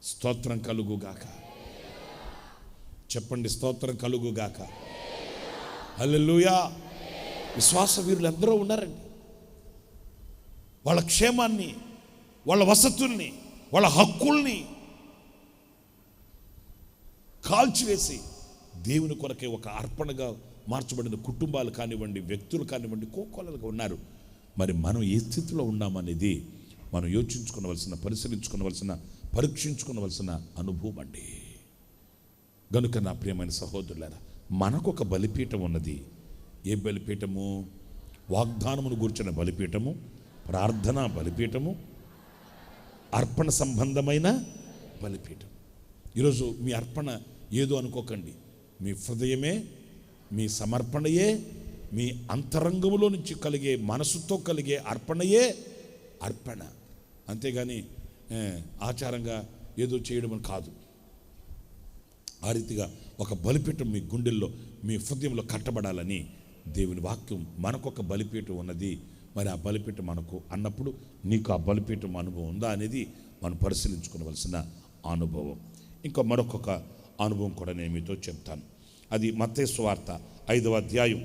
స్తోత్రం కలుగుగాక. చెప్పండి, స్తోత్రం కలుగుగాక. హల్లెలూయా. విశ్వాస వీరులు ఎందరో ఉన్నారండి. వాళ్ళ క్షేమాన్ని, వాళ్ళ వసతుల్ని, వాళ్ళ హక్కుల్ని కాల్చివేసి దేవుని కొరకే ఒక అర్పణగా మార్చబడిన కుటుంబాలు కానివ్వండి, వ్యక్తులు కానివ్వండి, కోకొల్లలుగా ఉన్నారు. మరి మనం ఏ స్థితిలో ఉన్నామనేది మనం యోచించుకోవలసిన, పరిశీలించుకోవలసిన, పరీక్షించుకోవలసిన అనుభవం అండి. గనుక నా ప్రియమైన సహోదరులారా, మనకొక బలిపీఠం ఉన్నది. ఏ బలిపీఠము? వాగ్దానమును గూర్చిన బలిపీఠము, ప్రార్థనా బలిపీఠము, అర్పణ సంబంధమైన బలిపీఠం. ఈరోజు మీ అర్పణ ఏదో అనుకోకండి. మీ హృదయమే, మీ సమర్పణయే, మీ అంతరంగములో నుంచి కలిగే, మనసుతో కలిగే అర్పణయే అర్పణ. అంతేగాని ఆచారంగా ఏదో చేయడం కాదు. ఆ రీతిగా ఒక బలిపీఠం మీ గుండెల్లో, మీ హృదయంలో కట్టబడాలని దేవుని వాక్యం. మనకొక బలిపీఠం ఉన్నది. మరి ఆ బలిపీఠం మనకు అన్నప్పుడు నీకు ఆ బలిపీఠం అనుభవం ఉందా అనేది మనం పరిశీలించుకోవలసిన అనుభవం. ఇంకా మరొక అనుభవం కూడా నేను మీతో చెప్తాను. అది మత్తయి సువార్త 5వ అధ్యాయం.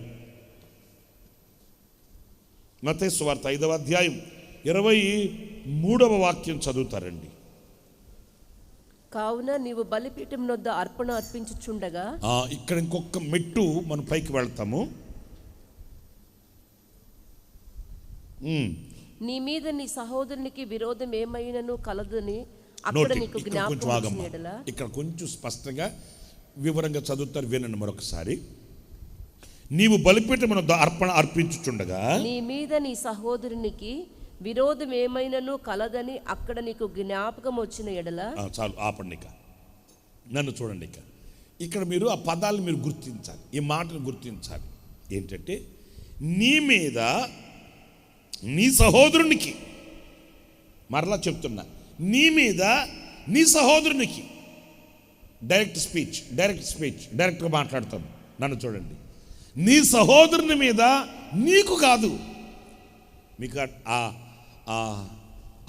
మత్తయి సువార్త 5వ అధ్యాయం 23వ వాక్యం చదువుతారండి. కావున నీవు బలిపీఠం వద్ద అర్పణ అర్పించుచుండగా, ఇక్కడ ఇంకొక మెట్టు మనం పైకి వెళ్తాము. నీ మీద నీ సహోదరునికి విరోధం ఏమైనను కలదని అక్కడ నీకు జ్ఞాపకం వచ్చినట్లా. ఇక్కడ కొంచెం స్పష్టంగా వివరంగా చదువుతారు, వినండి మరొకసారి. నీవు బలిపీఠం వద్ద అర్పణ అర్పించుచుండగా, నీ మీద నీ సహోదరునికి విరోధం ఏమైనను కలదని అక్కడ నీకు జ్ఞాపకం వచ్చిన ఎడల. చాలు, ఆపండి. నన్ను చూడండి. ఇక్కడ మీరు ఆ పదాలను మీరు గుర్తించాలి, ఈ మాటను గుర్తించాలి. ఏంటంటే, నీ మీద నీ సహోదరునికి, మరలా చెప్తున్నా, నీ మీద నీ సహోదరునికి. డైరెక్ట్ స్పీచ్, డైరెక్ట్గా మాట్లాడతాను. నన్ను చూడండి. నీ సహోదరుని మీద, నీకు కాదు. మీకు ఆ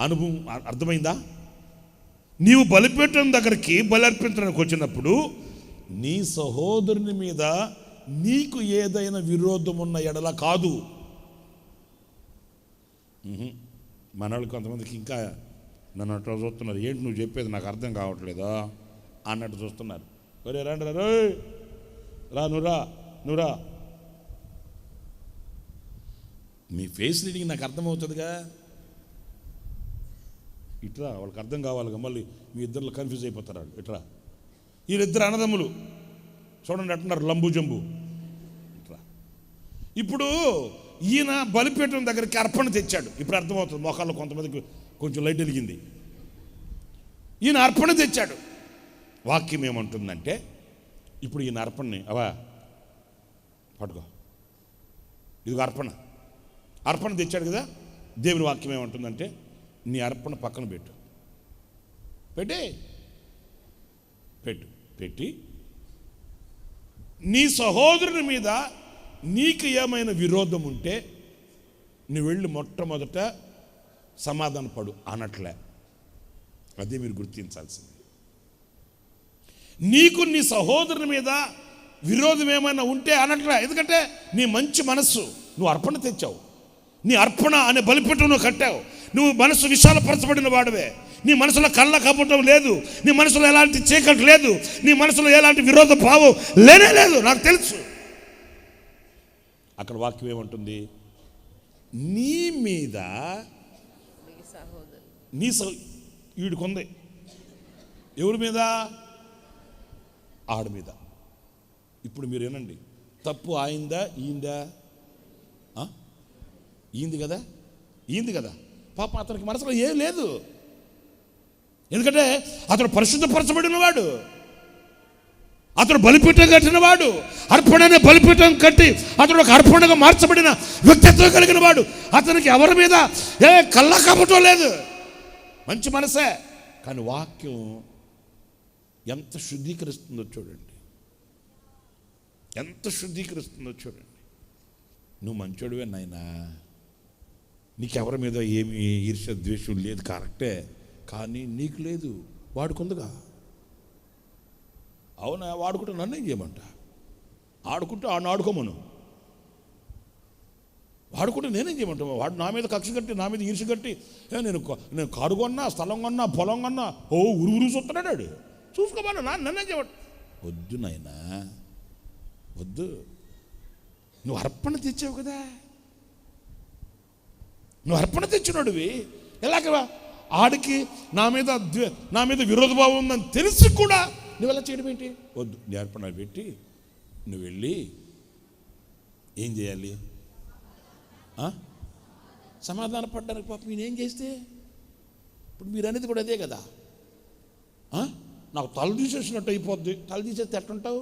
అనుభవం అర్థమైందా? నీవు బలిపీఠం దగ్గరికి బలి అర్పించడానికి వచ్చినప్పుడు నీ సహోదరుని మీద నీకు ఏదైనా విరోధం ఉన్న ఎడల కాదు. మన వాళ్ళు కొంతమందికి ఇంకా నన్ను అట్లా చూస్తున్నారు. ఏంటి నువ్వు చెప్పేది నాకు అర్థం కావట్లేదా అన్నట్టు చూస్తున్నారు. ఒరే రండి రా, నువ్వురా. మీ ఫేస్ రీడింగ్ నాకు అర్థమవుతుందిగా. ఇట్రా, వాళ్ళకి అర్థం కావాలిగా. మళ్ళీ మీ ఇద్దరు కన్ఫ్యూజ్ అయిపోతారు. ఇట్రా, వీళ్ళిద్దరు అన్నదమ్ములు చూడండి అంటున్నారు, లంబు జంబు. ఇట్రా. ఇప్పుడు ఈయన బలిపీఠం దగ్గరికి అర్పణ తెచ్చాడు. ఇప్పుడు అర్థమవుతుంది, మొఖాల్లో కొంతమందికి కొంచెం లైట్ వెలిగింది. ఈయన అర్పణ తెచ్చాడు. వాక్యం ఏమంటుందంటే, ఇప్పుడు ఈయన అర్పణని పట్టుకో, ఇదిగో అర్పణ తెచ్చాడు కదా. దేవుని వాక్యం ఏమంటుందంటే, నీ అర్పణ పక్కన పెట్టి నీ సహోదరుని మీద నీకు ఏమైనా విరోధం ఉంటే నువ్వు వెళ్ళి మొట్టమొదట సమాధాన పడు అనట్లే. అదే మీరు గుర్తించాల్సింది. నీకు నీ సహోదరుని మీద విరోధం ఏమైనా ఉంటే అనట్లే. ఎందుకంటే నీ మంచి మనస్సు, నువ్వు అర్పణ తెచ్చావు, నీ అర్పణ అనే బలిపీఠం నువ్వు కట్టావు. నువ్వు మనసు విశాలపరచబడిన వాడివే. నీ మనసులో కళ్ళ కపటం లేదు, నీ మనసులో ఎలాంటి చీకటి లేదు, నీ మనసులో ఎలాంటి విరోధ భావం లేనే లేదు, నాకు తెలుసు. అక్కడ వాక్యం ఏమంటుంది? నీ మీద వీడికొంది. ఎవరి మీద? ఆడి మీద. ఇప్పుడు మీరు ఏనండి, తప్పు ఆయిందా ఈందా? ఈంది కదా. పాప అతనికి మనసులో ఏం లేదు. ఎందుకంటే అతడు పరిశుద్ధపరచబడినవాడు, అతడు బలిపీఠం కట్టినవాడు, అర్పణనే బలిపీఠం కట్టి అతడు ఒక అర్పణగా మార్చబడిన వ్యక్తిత్వం కలిగిన వాడు. అతనికి ఎవరి మీద ఏ కళ్ళ కపటం లేదు, మంచి మనసే. కానీ వాక్యం ఎంత శుద్ధీకరిస్తుందో చూడండి, ఎంత శుద్ధీకరిస్తుందో చూడండి. నువ్వు మంచోడివే నాయనా, నీకెవరి మీద ఏమి ఈర్ష్య ద్వేషం లేదు, కరెక్టే. కానీ నీకు లేదు, వాడుకుందిగా. అవునా? వాడుకుంటే నన్ను ఏం చేయమంట? ఆడుకుంటే ఆడుకోమను. వాడు కూడా నేనేం చేయమంటావు, వాడు నా మీద కక్ష కట్టి, నా మీద ఈర్ష కట్టి, నేను కారు కొన్నా, స్థలం కొన్నా, పొలం కొన్నా, ఉరుగు చూస్తున్నాడు వాడు. చూసుకోమన్నా నన్నే చేయమంట. వద్దు నాయనా, వద్దు. నువ్వు అర్పణ తెచ్చావు కదా, నువ్వు అర్పణ తెచ్చినాడువి. ఎలాగ ఆడికి నా మీద విరోధభావం ఉందని తెలిసి కూడా నువ్వు ఎలా చేయడం ఏంటి? వద్దు. నీ అర్పణ పెట్టి నువ్వు వెళ్ళి ఏం చేయాలి? సమాధాన పడ్డానికి. పాపం నేనేం చేస్తే? ఇప్పుడు మీరు అనేది కూడా అదే కదా. నాకు తల తీసేసినట్టు అయిపోద్ది. తల తీసేస్తే ఎట్లుంటావు?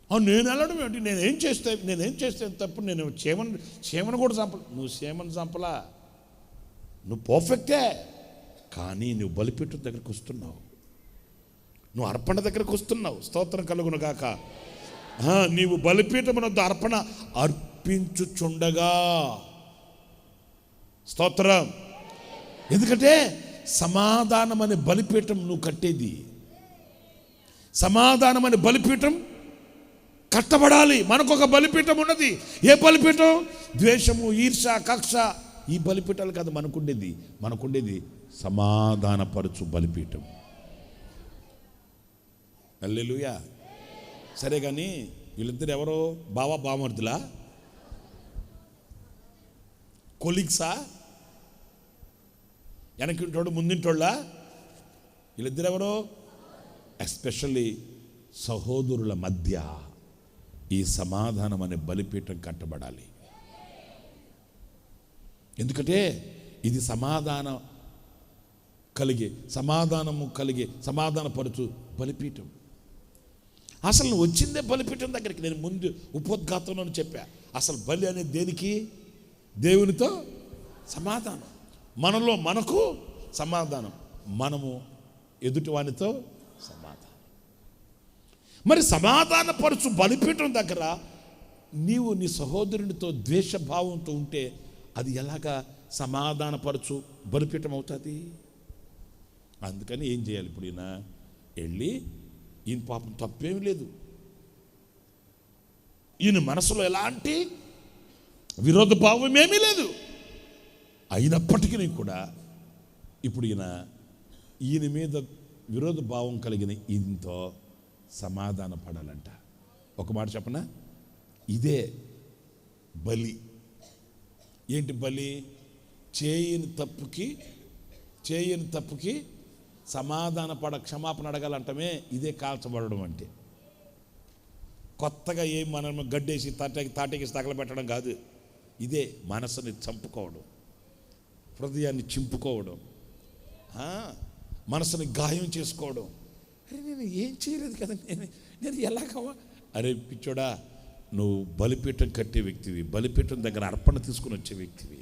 నేను వెళ్ళడం ఏంటి? నేనేం చేస్తే తప్పు? నేను చేమను కూడా చంప. నువ్వు చేమను చంపలా, నువ్వు పర్ఫెక్టే. కానీ నువ్వు బలిపీఠం దగ్గరికి వస్తున్నావు, నువ్వు అర్పణ దగ్గరికి వస్తున్నావు. స్తోత్రం కలుగును గాక. నీవు బలిపీఠమునొద్ద అర్పణ అర్పించుచుండగా, స్తోత్రం. ఎందుకంటే సమాధానం అనే బలిపీఠం నువ్వు కట్టేది. సమాధానం అనే బలిపీఠం కట్టబడాలి. మనకొక బలిపీఠం ఉన్నది. ఏ బలిపీఠం? ద్వేషము, ఈర్ష, కక్ష, ఈ బలిపీఠాలు కాదు మనకుండేది సమాధానపరచు బలిపీఠం. హల్లెలూయా. సరే కానీ వీళ్ళిద్దరు ఎవరో? బామర్దులా? కొలీగ్సా? వెనకింటోడు ముందింటోళ్ళా? వీళ్ళిద్దరు ఎవరో? ఎస్పెషల్లీ సహోదరుల మధ్య ఈ సమాధానం అనే బలిపీఠం కట్టబడాలి. ఎందుకంటే ఇది సమాధానము కలిగే సమాధానపరచు బలిపీఠం. అసలు నువ్వు వచ్చిందే బలిపీఠం దగ్గరికి. నేను ముందు ఉపోద్ఘాతంలో చెప్పా, అసలు బలి అనేది దేనికి? దేవునితో సమాధానం. మనకు సమాధానం, మనము ఎదుటివానితో సమాధానం. మరి సమాధానపరచు బలిపీఠం దగ్గర నీవు నీ సహోదరునితో ద్వేషభావంతో ఉంటే అది ఎలాగా సమాధానపరచు బలిపీఠం అవుతుంది? అందుకని ఏం చేయాలి? ఇప్పుడు వెళ్ళి, ఈయన పాపం తప్పేమీ లేదు, ఈయన మనసులో ఎలాంటి విరోధ భావం ఏమీ లేదు, అయినప్పటికీ కూడా ఇప్పుడు ఈయన మీద విరోధ భావం కలిగిన ఈయనతో సమాధాన పడాలంట. ఒక మాట చెప్పనా? ఇదే బలి. ఏంటి బలి? చేయని తప్పుకి క్షమాపణ అడగాలంటమే ఇదే కాల్చబడడం అంటే. కొత్తగా ఏం మనం గడ్డేసి తాటేసి తగలబెట్టడం కాదు. ఇదే మనసుని చంపుకోవడం, హృదయాన్ని చింపుకోవడం, మనసుని గాయం చేసుకోవడం. అరే నేను ఏం చేయలేదు కదా, నేను ఎలాగవా? అరే పిచ్చోడా, నువ్వు బలిపీఠం కట్టే వ్యక్తివి, బలిపీఠం దగ్గర అర్పణ తీసుకుని వచ్చే వ్యక్తివి.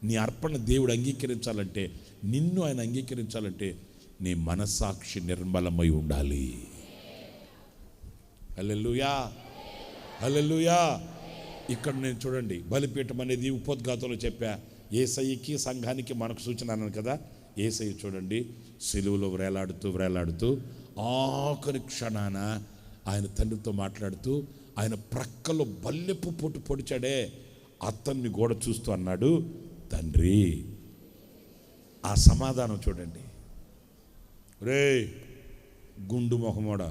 నీ అర్పణ దేవుడు అంగీకరించాలంటే, నిన్ను ఆయన అంగీకరించాలంటే నీ మనస్సాక్షి నిర్మలమై ఉండాలి. హల్లెలూయా, హల్లెలూయా. ఇక్కడ నేను చూడండి, బలిపీఠం అనేది ఉపోద్ఘాతంలో చెప్పా. యేసయ్యకి సంఘానికి మనకు సూచన అన్నాను కదా. యేసయ్య చూడండి సిలువలో వేలాడుతూ ఆఖరి క్షణాన ఆయన తండ్రితో మాట్లాడుతూ ఆయన ప్రక్కలో బల్లెపు పోటు పొడిచాడే అతన్ని గోడ చూస్తూ అన్నాడు, తండ్రి. ఆ సమాధానం చూడండి. రే గుండు మొహమోడా,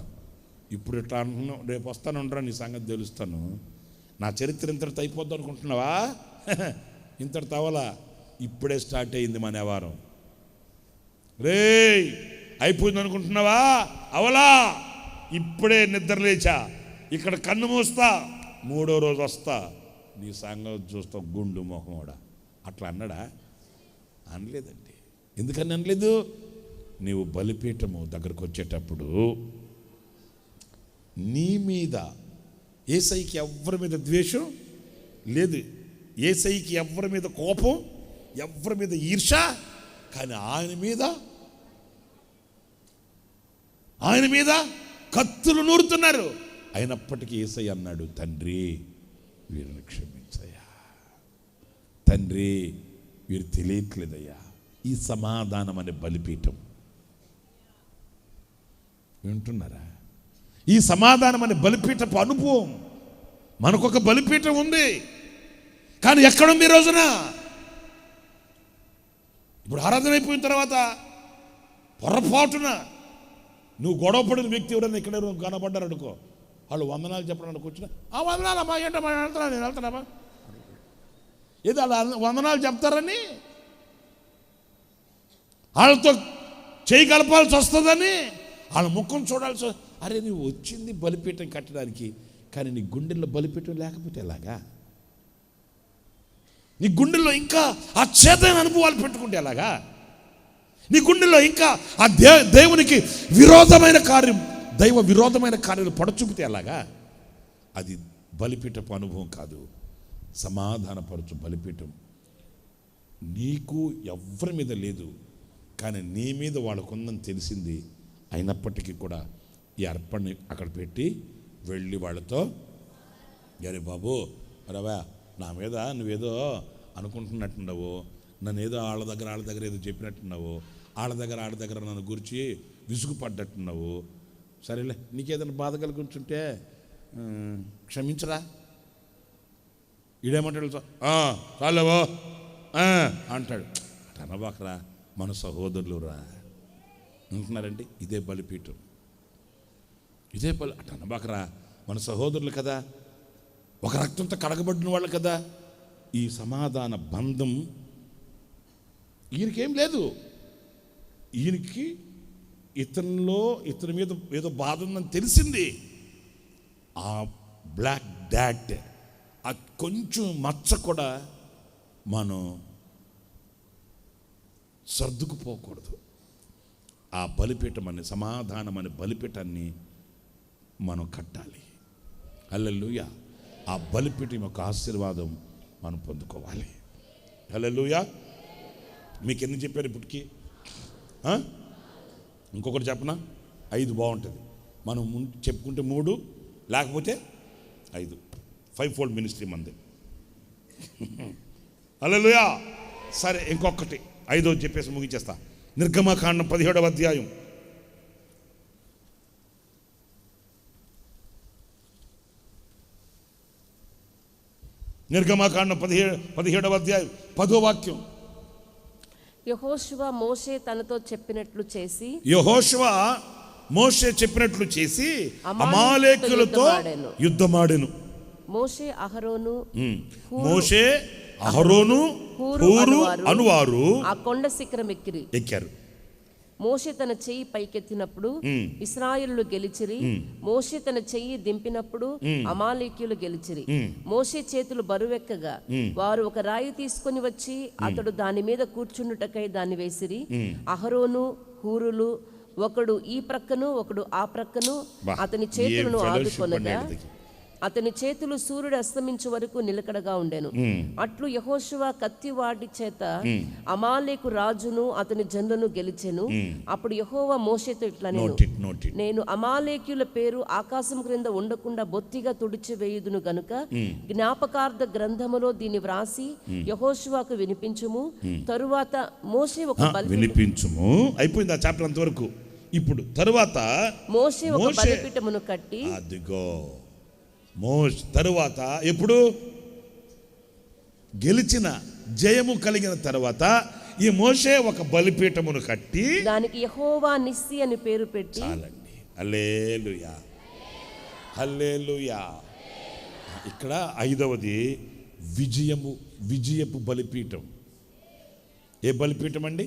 ఇప్పుడు ఇట్లా అంటున్నావు, రేపు వస్తాను ఉండరా, నీ సంగతి తెలుస్తాను. నా చరిత్ర ఇంతటితో అయిపోద్ది అనుకుంటున్నావా? ఇంతటి తవలా ఇప్పుడే స్టార్ట్ అయింది మన వ్యవహారం. రే అయిపోయింది అనుకుంటున్నావా? అవలా ఇప్పుడే నిద్ర లేచా, ఇక్కడ కన్ను మూస్తా, 3వ రోజు వస్తా, నీ సంగతి చూస్తా గుండు మొహమోడా. అట్లా అన్నాడా? అనలేదండి. ఎందుకని అనలేదు? నీవు బలిపీఠము దగ్గరకు వచ్చేటప్పుడు నీ మీద యేసయ్యకి ఎవరి మీద ద్వేషం లేదు, యేసయ్యకి ఎవరి మీద కోపం, ఎవరి మీద ఈర్ష, కానీ ఆయన మీద కత్తులు నూరుతున్నారు. అయినప్పటికీ యేసయ్య అన్నాడు, తండ్రి వీరిని క్షమించయ్యా, తండ్రి వీరు తెలియట్లేదయ్యా. ఈ సమాధానం అనే బలిపీఠం వింటున్నారా? ఈ సమాధానం అనే బలిపీఠపు అనుభవం. మనకొక బలిపీఠం ఉంది. కానీ ఎక్కడుంది ఈ రోజున? ఇప్పుడు ఆరాధన అయిపోయిన తర్వాత పొరపాటున నువ్వు గొడవ పడిన వ్యక్తి ఎవరైనా ఇక్కడ కనబడ్డారు అనుకో, వాళ్ళు వందనాలు చెప్పడానికి వచ్చిన వందనాలమ్మా, ఏంటమ్మా వెళ్తున్నా, నేను వెళ్తున్నామా, ఏదో అలా వందనాలు చెప్తారని, వాళ్ళతో చేయి కలపాల్సి వస్తుందని, వాళ్ళ ముఖం చూడాల్సి. అరే నువ్వు వచ్చింది బలిపీఠం కట్టడానికి, కానీ నీ గుండెల్లో బలిపీఠం లేకపోతే ఎలాగా? నీ గుండెల్లో ఇంకా ఆ చేతైన అనుభవాలు పెట్టుకుంటే ఎలాగా? నీ గుండెల్లో ఇంకా ఆ దేవునికి విరోధమైన కార్యం, దైవ విరోధమైన కార్యాలు పడచూపితే ఎలాగా? అది బలిపీఠపు అనుభవం కాదు, సమాధానపరచు బలిపీఠం. నీకు ఎవరి మీద లేదు, కానీ నీ మీద వాళ్ళకుందని తెలిసింది. అయినప్పటికీ కూడా ఈ అర్పణని అక్కడ పెట్టి వెళ్ళి వాళ్ళతో, అరే బాబు రవా, నా మీద నువ్వేదో అనుకుంటున్నట్టున్నావు, నన్ను ఏదో వాళ్ళ దగ్గర ఏదో చెప్పినట్టున్నావు, వాళ్ళ దగ్గర నన్ను గురించి విసుగుపడ్డట్టున్నావు, సరేలే నీకేదైనా బాధ కలిగించుంటే క్షమించరా. ఈడేమంటాడు, చాలేవో అంటాడు. అనబాకరా, మన సహోదరులు రా అంటున్నారండి. ఇదే బలిపీఠం, ఇదే అటు అనబాకరా, మన సహోదరులు కదా, ఒక రక్తంతో కడగబడిన వాళ్ళు కదా. ఈ సమాధాన బంధం ఈయనకేం లేదు, ఈయనకి ఇతని మీద ఏదో బాధ ఉందని తెలిసింది. ఆ బ్లాక్ డాట్, ఆ కొంచెం మచ్చ కూడా మనం సర్దుకుపోకూడదు. ఆ బలిపీఠం అనే సమాధానం అనే బలిపీఠాన్ని మనం కట్టాలి. హల్లెలూయా. ఆ బలిపీఠం యొక్క ఆశీర్వాదం మనం పొందుకోవాలి. హల్లెలూయా. మీకు ఎన్ని చెప్పారు ఇప్పటికి? ఇంకొకటి చెప్పనా? 5 బాగుంటుంది. మనం చెప్పుకుంటే 3, లేకపోతే 5. 5-fold మినిస్ట్రీ మంది. హల్లెలూయా. సరే, ఇంకొకటి 5వ చెప్పేసి ముగించేస్తా. నిర్గమకాండం 17వ అధ్యాయం. నిర్గమకాండం 17వ అధ్యాయం 10వ వాక్యం. యెహోషువ మోషే తనతో చెప్పినట్లు చేసి, అమాలేకులతో యుద్ధమాడెను. మోషే అహరోను హూరు అనువారు ఆ కొండ శిఖరం ఎక్కారు. మోషే తన చెయ్యి పైకెత్తినప్పుడు ఇశ్రాయేలులు గెలిచిరి. మోషే తన చెయ్యి దింపినప్పుడు అమాలేకీయులు గెలిచిరి. మోషే చేతులు బరువెక్కగా వారు ఒక రాయి తీసుకొని వచ్చి అతడు దాని మీద కూర్చుండుటకై దాన్ని వేసిరి. అహరోను హూరులు ఒకడు ఈ ప్రక్కను ఒకడు ఆ ప్రక్కను అతని చేతులను ఆదుకొనగా అతని చేతులు సూర్యుడు అస్తమించే వరకు నిలకడగా ఉండెను. అట్లు యెహోషువ కత్తి వాడి చేత అమాలేకు రాజును అతని జనులను గెలిచెను. అప్పుడు యెహోవా మోషేతో ఇట్లా, నేను అమాలేకుల పేరు ఆకాశం క్రింద ఉండకుండా బొత్తిగా తుడిచివేయుదును గనుక జ్ఞాపకార్థ గ్రంథములో దీన్ని వ్రాసి యెహోషువకు వినిపించుము. తరువాత మోషే ఒక వినిపించుము. అయిపోయింది ఆ చాప్టర్ అంతవరకు. ఇప్పుడు తరువాత మోషే ఒక బలిపీఠమును కట్టి, అదిగో తరువాత ఎప్పుడు గెలిచిన జయము కలిగిన తర్వాత ఈ మోషే ఒక బలిపీఠమును కట్టి దానికి యెహోవా నిస్సి అని పేరు పెట్టి, చాలండి. హల్లెలూయా, హల్లెలూయా. ఇక్కడ 5వది విజయపు బలిపీఠం. ఏ బలిపీఠం అండి?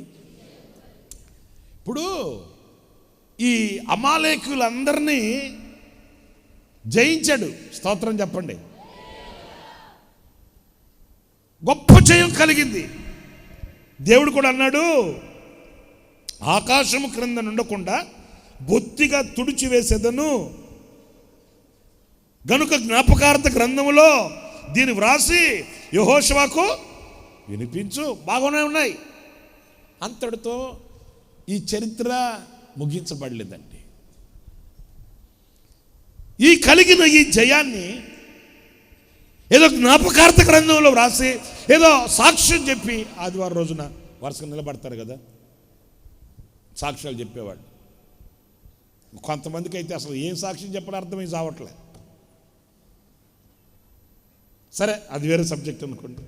ఇప్పుడు ఈ అమాలేకులందరినీ జయించాడు. స్తోత్రం చెప్పండి. గొప్ప జయం కలిగింది. దేవుడు కూడా అన్నాడు, ఆకాశము క్రింద నుండకుండా బొత్తిగా తుడిచివేసేదను గనుక జ్ఞాపకార్థ గ్రంథములో దీన్ని వ్రాసి యెహోషువకు వినిపించు. బాగానే ఉన్నాయి. అంతటితో ఈ చరిత్ర ముగించబడలేదండి. ఈ కలిగిన ఈ జయాన్ని ఏదో జ్ఞాపకార్థ గ్రంథంలో వ్రాసి ఏదో సాక్ష్యం చెప్పి ఆదివారం రోజున వరుసగా నిలబడతారు కదా సాక్ష్యాలు చెప్పేవాళ్ళు. కొంతమందికి అయితే అసలు ఏం సాక్ష్యం చెప్పడం అర్థమై చావట్లే. సరే, అది వేరే సబ్జెక్ట్ అనుకోండి.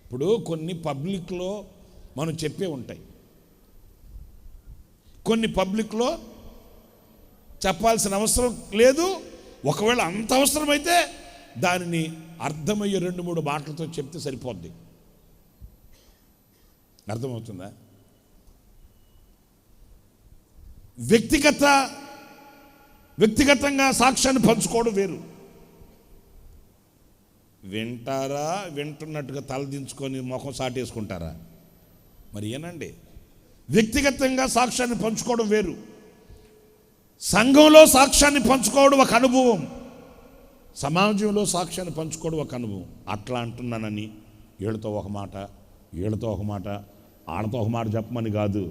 ఇప్పుడు కొన్ని పబ్లిక్లో మనం చెప్పే ఉంటాయి, కొన్ని పబ్లిక్లో చెప్పాల్సిన అవసరం లేదు. ఒకవేళ అంత అవసరమైతే దానిని అర్థమయ్యే 2-3 మాటలతో చెప్తే సరిపోద్ది. అర్థమవుతుందా? వ్యక్తిగతంగా సాక్ష్యాన్ని పంచుకోవడం వేరు. వింటారా, వింటున్నట్టుగా తలదించుకొని ముఖం సాటేసుకుంటారా? మరి ఏనండి, వ్యక్తిగతంగా సాక్ష్యాన్ని పంచుకోవడం వేరు, సంఘంలో సాక్ష్యాన్ని పంచుకోవడం ఒక అనుభవం, సమాజంలో సాక్ష్యాన్ని పంచుకోవడం ఒక అనుభవం. అట్లా అంటున్నానని వీళ్ళతో ఒక మాట, వీళ్ళతో ఒక మాట, ఆడతో ఒక మాట చెప్పమని కాదు.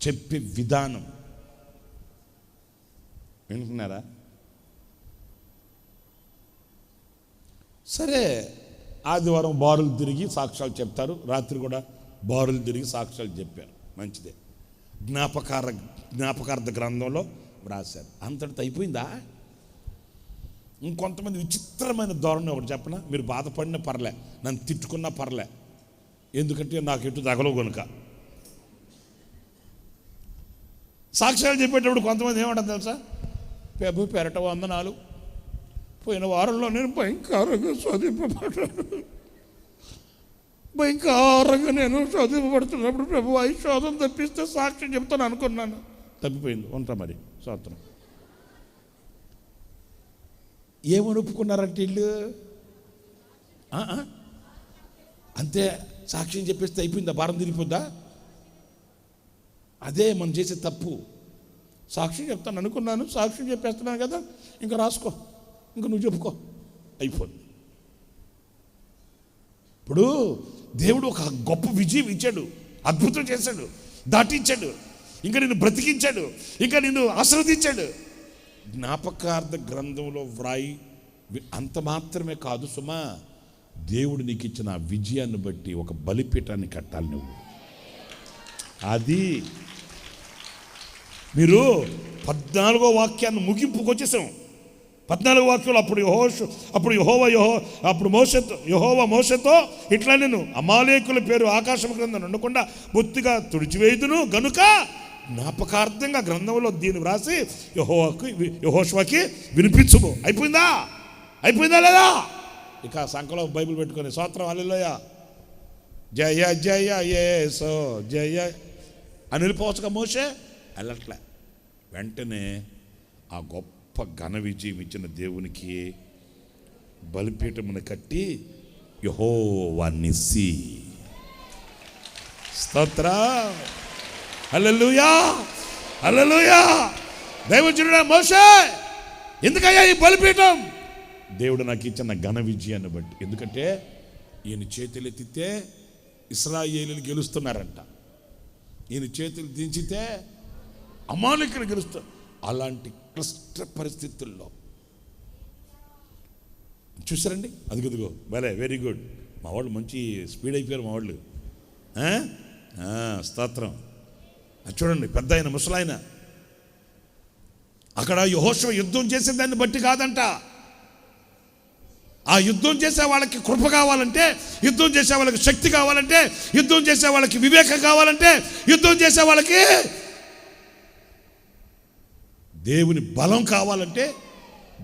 చెప్పే విధానం వింటున్నారా? సరే, ఆదివారం బారులు తిరిగి సాక్ష్యాలు చెప్తారు, రాత్రి కూడా బారులు తిరిగి సాక్ష్యాలు చెప్పారు, మంచిదే. జ్ఞాపకార్థ గ్రంథంలో వ్రాశారు. అంతటితో అయిపోయిందా? ఇంకొంతమంది విచిత్రమైన ధోరణి ఒకటి చెప్పనా? మీరు బాధపడినా పర్లే, నన్ను తిట్టుకున్నా పర్లే, ఎందుకంటే నాకు ఎటు తగలవు కనుక. సాక్ష్యాలు చెప్పేటప్పుడు కొంతమంది ఏమంటారు తెలుసా? ప్రభు పెరట వందనాలు, పోయిన వారంలో నేను భయంకరంగా శోధింపబడ్డాను, భయంకరంగా నేను శోధింపబడుతున్నప్పుడు ప్రభు ఈ శోధన తప్పిస్తే సాక్ష్యం చెప్తాను అనుకున్నాను, తప్పిపోయింది. ఉంటా మరి స్తోత్రం. ఏమని ఒప్పుకున్నారంటే వీళ్ళు? అంతే, సాక్ష్యం చెప్పేస్తే అయిపోయిందా? భారం తిరిగిపోద్దా? అదే మనం చేసే తప్పు. సాక్ష్యం చెప్తాను అనుకున్నాను, సాక్ష్యం చెప్పేస్తున్నాను కదా, ఇంకా రాసుకో, ఇంకా నువ్వు చెప్పుకో, అయిపోయింది. ఇప్పుడు దేవుడు ఒక గొప్ప విజయం ఇచ్చాడు, అద్భుతం చేశాడు, దాటించాడు, ఇంకా నిన్ను బ్రతికించాడు, ఇంకా నిన్ను ఆశీర్వదించాడు. జ్ఞాపకార్థ గ్రంథంలో వ్రాయి అంత మాత్రమే కాదు సుమా, దేవుడు నీకు ఇచ్చిన విజయాన్ని బట్టి ఒక బలిపీఠాన్ని కట్టాలి నువ్వు. అది మీరు 14వ వాక్యాన్ని ముగింపుకు వచ్చేసాం. 14వ వాక్యంలో యెహోవా మోషేతో ఇట్లా, నేను అమాలేకుల పేరు ఆకాశం క్రింద ఉండకుండా బొత్తిగా తుడిచివేయుదును గనుక జ్ఞాపకార్థంగా గ్రంథంలో దీన్ని వ్రాసి యెహోషువకి వినిపించుము. అయిపోయిందా లేదా? ఇక సంకలో బైబిల్ పెట్టుకొని స్తోత్రం హల్లెలూయా, జయ జయ యేసు జయ అని వెళ్ళిపోవచ్చుగా. మోషే వెళ్ళట్లే, వెంటనే ఆ గొప్ప ఘన విజయం ఇచ్చిన దేవునికి బలిపీఠమును కట్టి యెహోవా నిస్సి, స్తోత్రం హల్లెలూయా హల్లెలూయా. దైవజనుడా మోషే, ఎందుకయ్యా ఈ బలిపీఠం? దేవుడు నాకు ఇచ్చిన ఘన విజయాన్ని బట్టి. ఎందుకంటే ఈయన చేతులు ఎత్తితే ఇశ్రాయేలీయులు గెలుస్తున్నారంట, ఈయన చేతులు దించితే అమాలేకులు గెలుస్తారు. అలాంటి క్లిష్ట పరిస్థితుల్లో చూసారండి, అదిగదిగో భలే, వెరీ గుడ్. మా వాళ్ళు మంచి స్పీడ్ అయిపోయారు మా వాళ్ళు. స్తోత్రం. చూడండి, పెద్ద ఆయన ముసలాయన అక్కడ యెహోషువ యుద్ధం చేసే దాన్ని బట్టి కాదంట. ఆ యుద్ధం చేసే వాళ్ళకి కృప కావాలంటే, యుద్ధం చేసే వాళ్ళకి శక్తి కావాలంటే, యుద్ధం చేసే వాళ్ళకి వివేకం కావాలంటే, యుద్ధం చేసే వాళ్ళకి దేవుని బలం కావాలంటే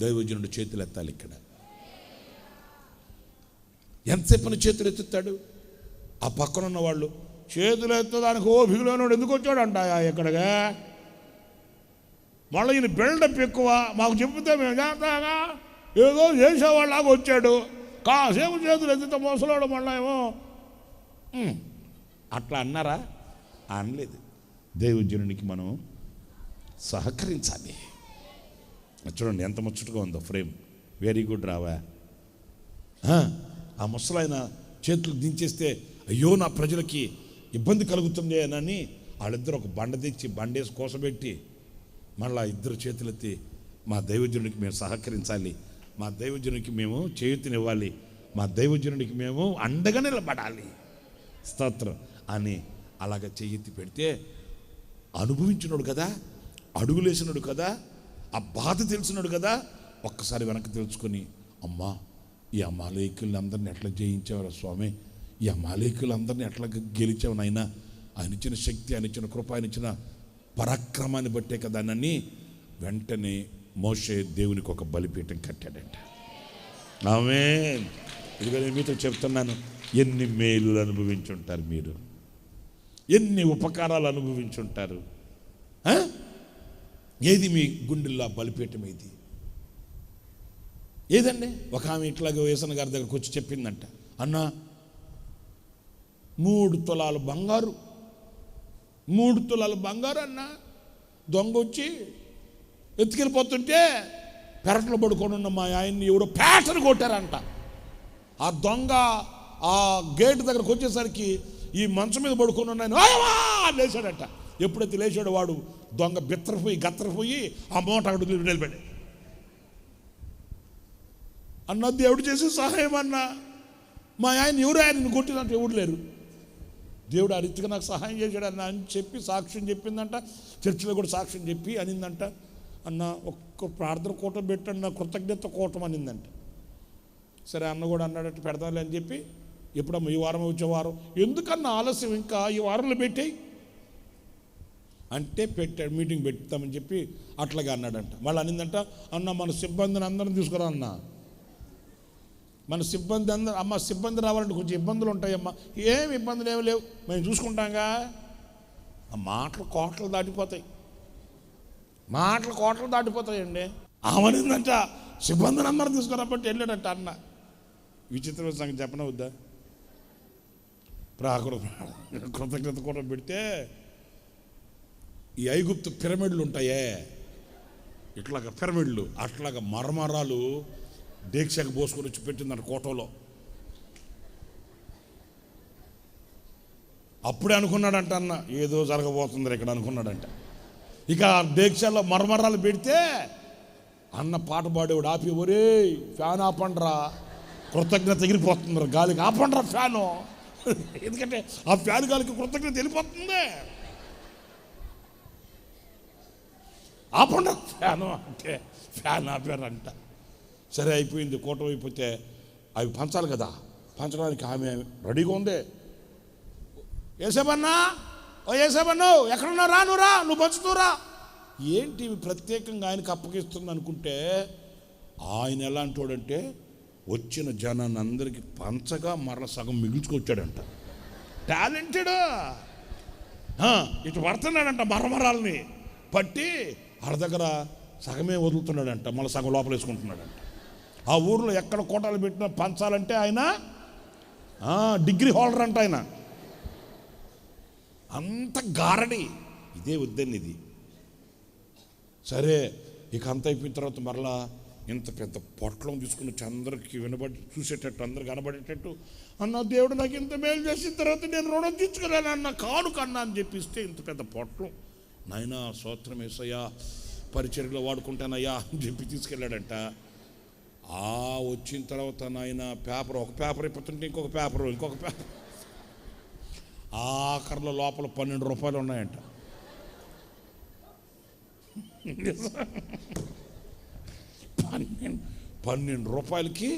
దైవజనుడు చేతులు ఎత్తాలి. ఇక్కడ ఎంతసేపు చేతులు ఎత్తుతాడు? ఆ పక్కన ఉన్న వాళ్ళు చేతులు ఎత్తడానికి ఓపికలోనోడు ఎందుకు వచ్చాడంట ఇక్కడగా, మళ్ళీ ఈయన బిల్డప్ ఎక్కువ, మాకు చెబితే మేము చేస్తాగా, ఏదో చేసేవాళ్ళలాగా వచ్చాడు, కాసేపు చేతులు ఎత్తితే మోసలాడు మళ్ళా ఏమో అట్లా అన్నారా? అనలేదు. దైవజనునికి మనం సహకరించాలి. చూడండి ఎంత ముచ్చటగా ఉందో ఫ్రేమ్, వెరీ గుడ్ రావా. ఆ ముసలాయన చేతులు దించేస్తే అయ్యో నా ప్రజలకి ఇబ్బంది కలుగుతుంది అని వాళ్ళిద్దరు ఒక బండ తెచ్చి బండేసి కోసబెట్టి మళ్ళా ఇద్దరు చేతులెత్తి మా దైవజనునికి మేము సహకరించాలి, మా దైవజనునికి మేము చేయుతినివ్వాలి, మా దైవజనునికి మేము అండగా నిలబడాలి, స్తోత్రం అని అలాగ చెయ్యెత్తి పెడితే అనుభవించినాడు కదా, అడుగులేసినాడు కదా, ఆ బాధ తెలిసినాడు కదా, ఒక్కసారి వెనక్కి తెలుసుకొని అమ్మా ఈ అమాలేకులందరిని ఎట్లా జయించేవారు స్వామి, ఈ అమాలేకులందరిని ఎట్లా గెలిచావు నాయనా, ఆయన ఇచ్చిన శక్తి, ఆయన ఇచ్చిన కృప, ఆయన ఇచ్చిన పరాక్రమాన్ని బట్టే కదా అని వెంటనే మోషే దేవునికి ఒక బలిపీఠం కట్టాడంట. ఆమేన్. ఇదిగో నేను మీతో చెప్తున్నాను, ఎన్ని మేలులు అనుభవించుంటారు మీరు, ఎన్ని ఉపకారాలు అనుభవించుంటారు. ఏది మీ గుండెల్లో బలిపీఠం ఏది? ఏదండి? ఒక ఆమె ఇట్లాగే యేసన్న గారి దగ్గరకు వచ్చి చెప్పిందంట, అన్నా 3 తులాల బంగారు, 3 తులాల బంగారు అన్న దొంగ వచ్చి ఎత్తుకెళ్ళిపోతుంటే పెరట్లో పడుకొని ఉన్న మా ఆయన్ని ఎవరో ప్యాటర్న్ కొట్టారంట. ఆ దొంగ ఆ గేట్ దగ్గరకు వచ్చేసరికి ఈ మంచం మీద పడుకొని ఉన్నాయని లేచాడట. ఎప్పుడైతే లేచాడో వాడు దొంగ గత్తరపోయి ఆ మూట అక్కడ నిలబడి, అన్న దేవుడు చేసే సహాయం అన్న, మా ఆయన ఎవరు ఆయన్ని కొట్టినంటే ఎవరు లేరు, దేవుడు ఆ రీతిగా నాకు సహాయం చేశాడు అన్న అని చెప్పి సాక్ష్యం చెప్పిందంట. చర్చిలో కూడా సాక్ష్యం చెప్పి అనిందంట, అన్న ఒక్క ప్రార్థన కూటం పెట్టండి, నా కృతజ్ఞత కూటం అనిందంట. సరే అన్న కూడా అన్నాడట పెడతాలే అని చెప్పి, ఎప్పుడమ్మా ఈ వారం వచ్చే వారం, ఎందుకన్నా ఆలస్యం, ఇంకా ఈ వారంలో పెట్టాయి అంటే పెట్టాడు, మీటింగ్ పెడతామని చెప్పి అట్లాగే అన్నాడంట. మళ్ళీ అనిందంట, అన్న మన సిబ్బందిని అందరం తీసుకురా అన్న, మన సిబ్బంది అందరూ, అమ్మ సిబ్బంది రావాలంటే కొంచెం ఇబ్బందులు ఉంటాయమ్మా. ఏం ఇబ్బందులు ఏమి లేవు, మేము చూసుకుంటాంగా. ఆ మాటలు కోటలు దాటిపోతాయండి. ఆమెనిందంట సిబ్బందిని అందరం తీసుకురాబట్టి వెళ్ళాడట అన్న. విచిత్రమైన సంగతి చెప్పన వద్దా? కృతజ్ఞత కూడా పెడితే ఈ ఐగుప్తు పిరమిడ్లు ఉంటాయే, ఇట్లాగా పిరమిడ్లు, అట్లాగా మరమరాలు డేక్షకు పోసుకొని వచ్చి పెట్టిందంట కోటలో. అప్పుడే అనుకున్నాడంట అన్న, ఏదో జరగబోతుంది ఇక్కడ అనుకున్నాడంట. ఇక డేక్షలో మరమరాలు పెడితే అన్న పాట పాడేవాడు ఆపి, ఒరే ఫ్యాన్ ఆపండ్రా, కృతజ్ఞత ఎగిరిపోతుంది గాలికి, ఆపండ్రా ఫ్యాను, ఎందుకంటే ఆ ఫ్యాన్ గాలికి కృతజ్ఞత వెళ్ళిపోతుంది, ఆపండ్రా ఫ్యాను అంటే ఫ్యాన్ ఆపారంట. సరే అయిపోయింది, కూటమి అయిపోతే అవి పంచాలి కదా, పంచడానికి ఆమె రెడీగా ఉంది. ఏసేబన్నా, ఓ ఏసేబన్నా ఎక్కడున్నా రానురా, నువ్వు పంచుతూరా. ఏంటి ప్రత్యేకంగా ఆయనకు అప్పగిస్తుంది అనుకుంటే, ఆయన ఎలాంటి వాడంటే వచ్చిన జనాన్ని అందరికీ పంచగా మరల సగం మిగిల్చుకొచ్చాడంట. టాలెంటెడ్. ఇటు పడుతున్నాడంట, మరమరాలని పట్టి వాళ్ళ దగ్గర సగమే వదులుతున్నాడంట, మళ్ళీ సగం లోపల వేసుకుంటున్నాడంట. ఆ ఊర్లో ఎక్కడ కోటాలు పెట్టినా పంచాలంటే ఆయన డిగ్రీ హోల్డర్ అంట. ఆయన అంత గారడి. ఇదే వద్దని ఇది. సరే ఇక అంత అయిపోయిన తర్వాత మరలా ఇంత పెద్ద పొట్లం తీసుకుని వచ్చి అందరికి చూసేటట్టు, అందరికి కనబడేటట్టు, అన్న దేవుడు నాకు ఇంత మేలు చేసిన తర్వాత నేను రుణం తీర్చుకోలేను అన్న, కాను కన్నా అని చెప్పిస్తే ఇంత పెద్ద పొట్లం, నాయనా స్తోత్రం యేసయ్యా, పరిచర్యలో వాడుకుంటానయ్యా అని చెప్పి తీసుకెళ్ళాడంట. వచ్చిన తర్వాత నాయన పేపర్, ఒక పేపర్ అయిపోతుంటే ఇంకొక పేపర్, ఆఖరిలో లోపల 12 రూపాయలు ఉన్నాయంట. 12 రూపాయలకి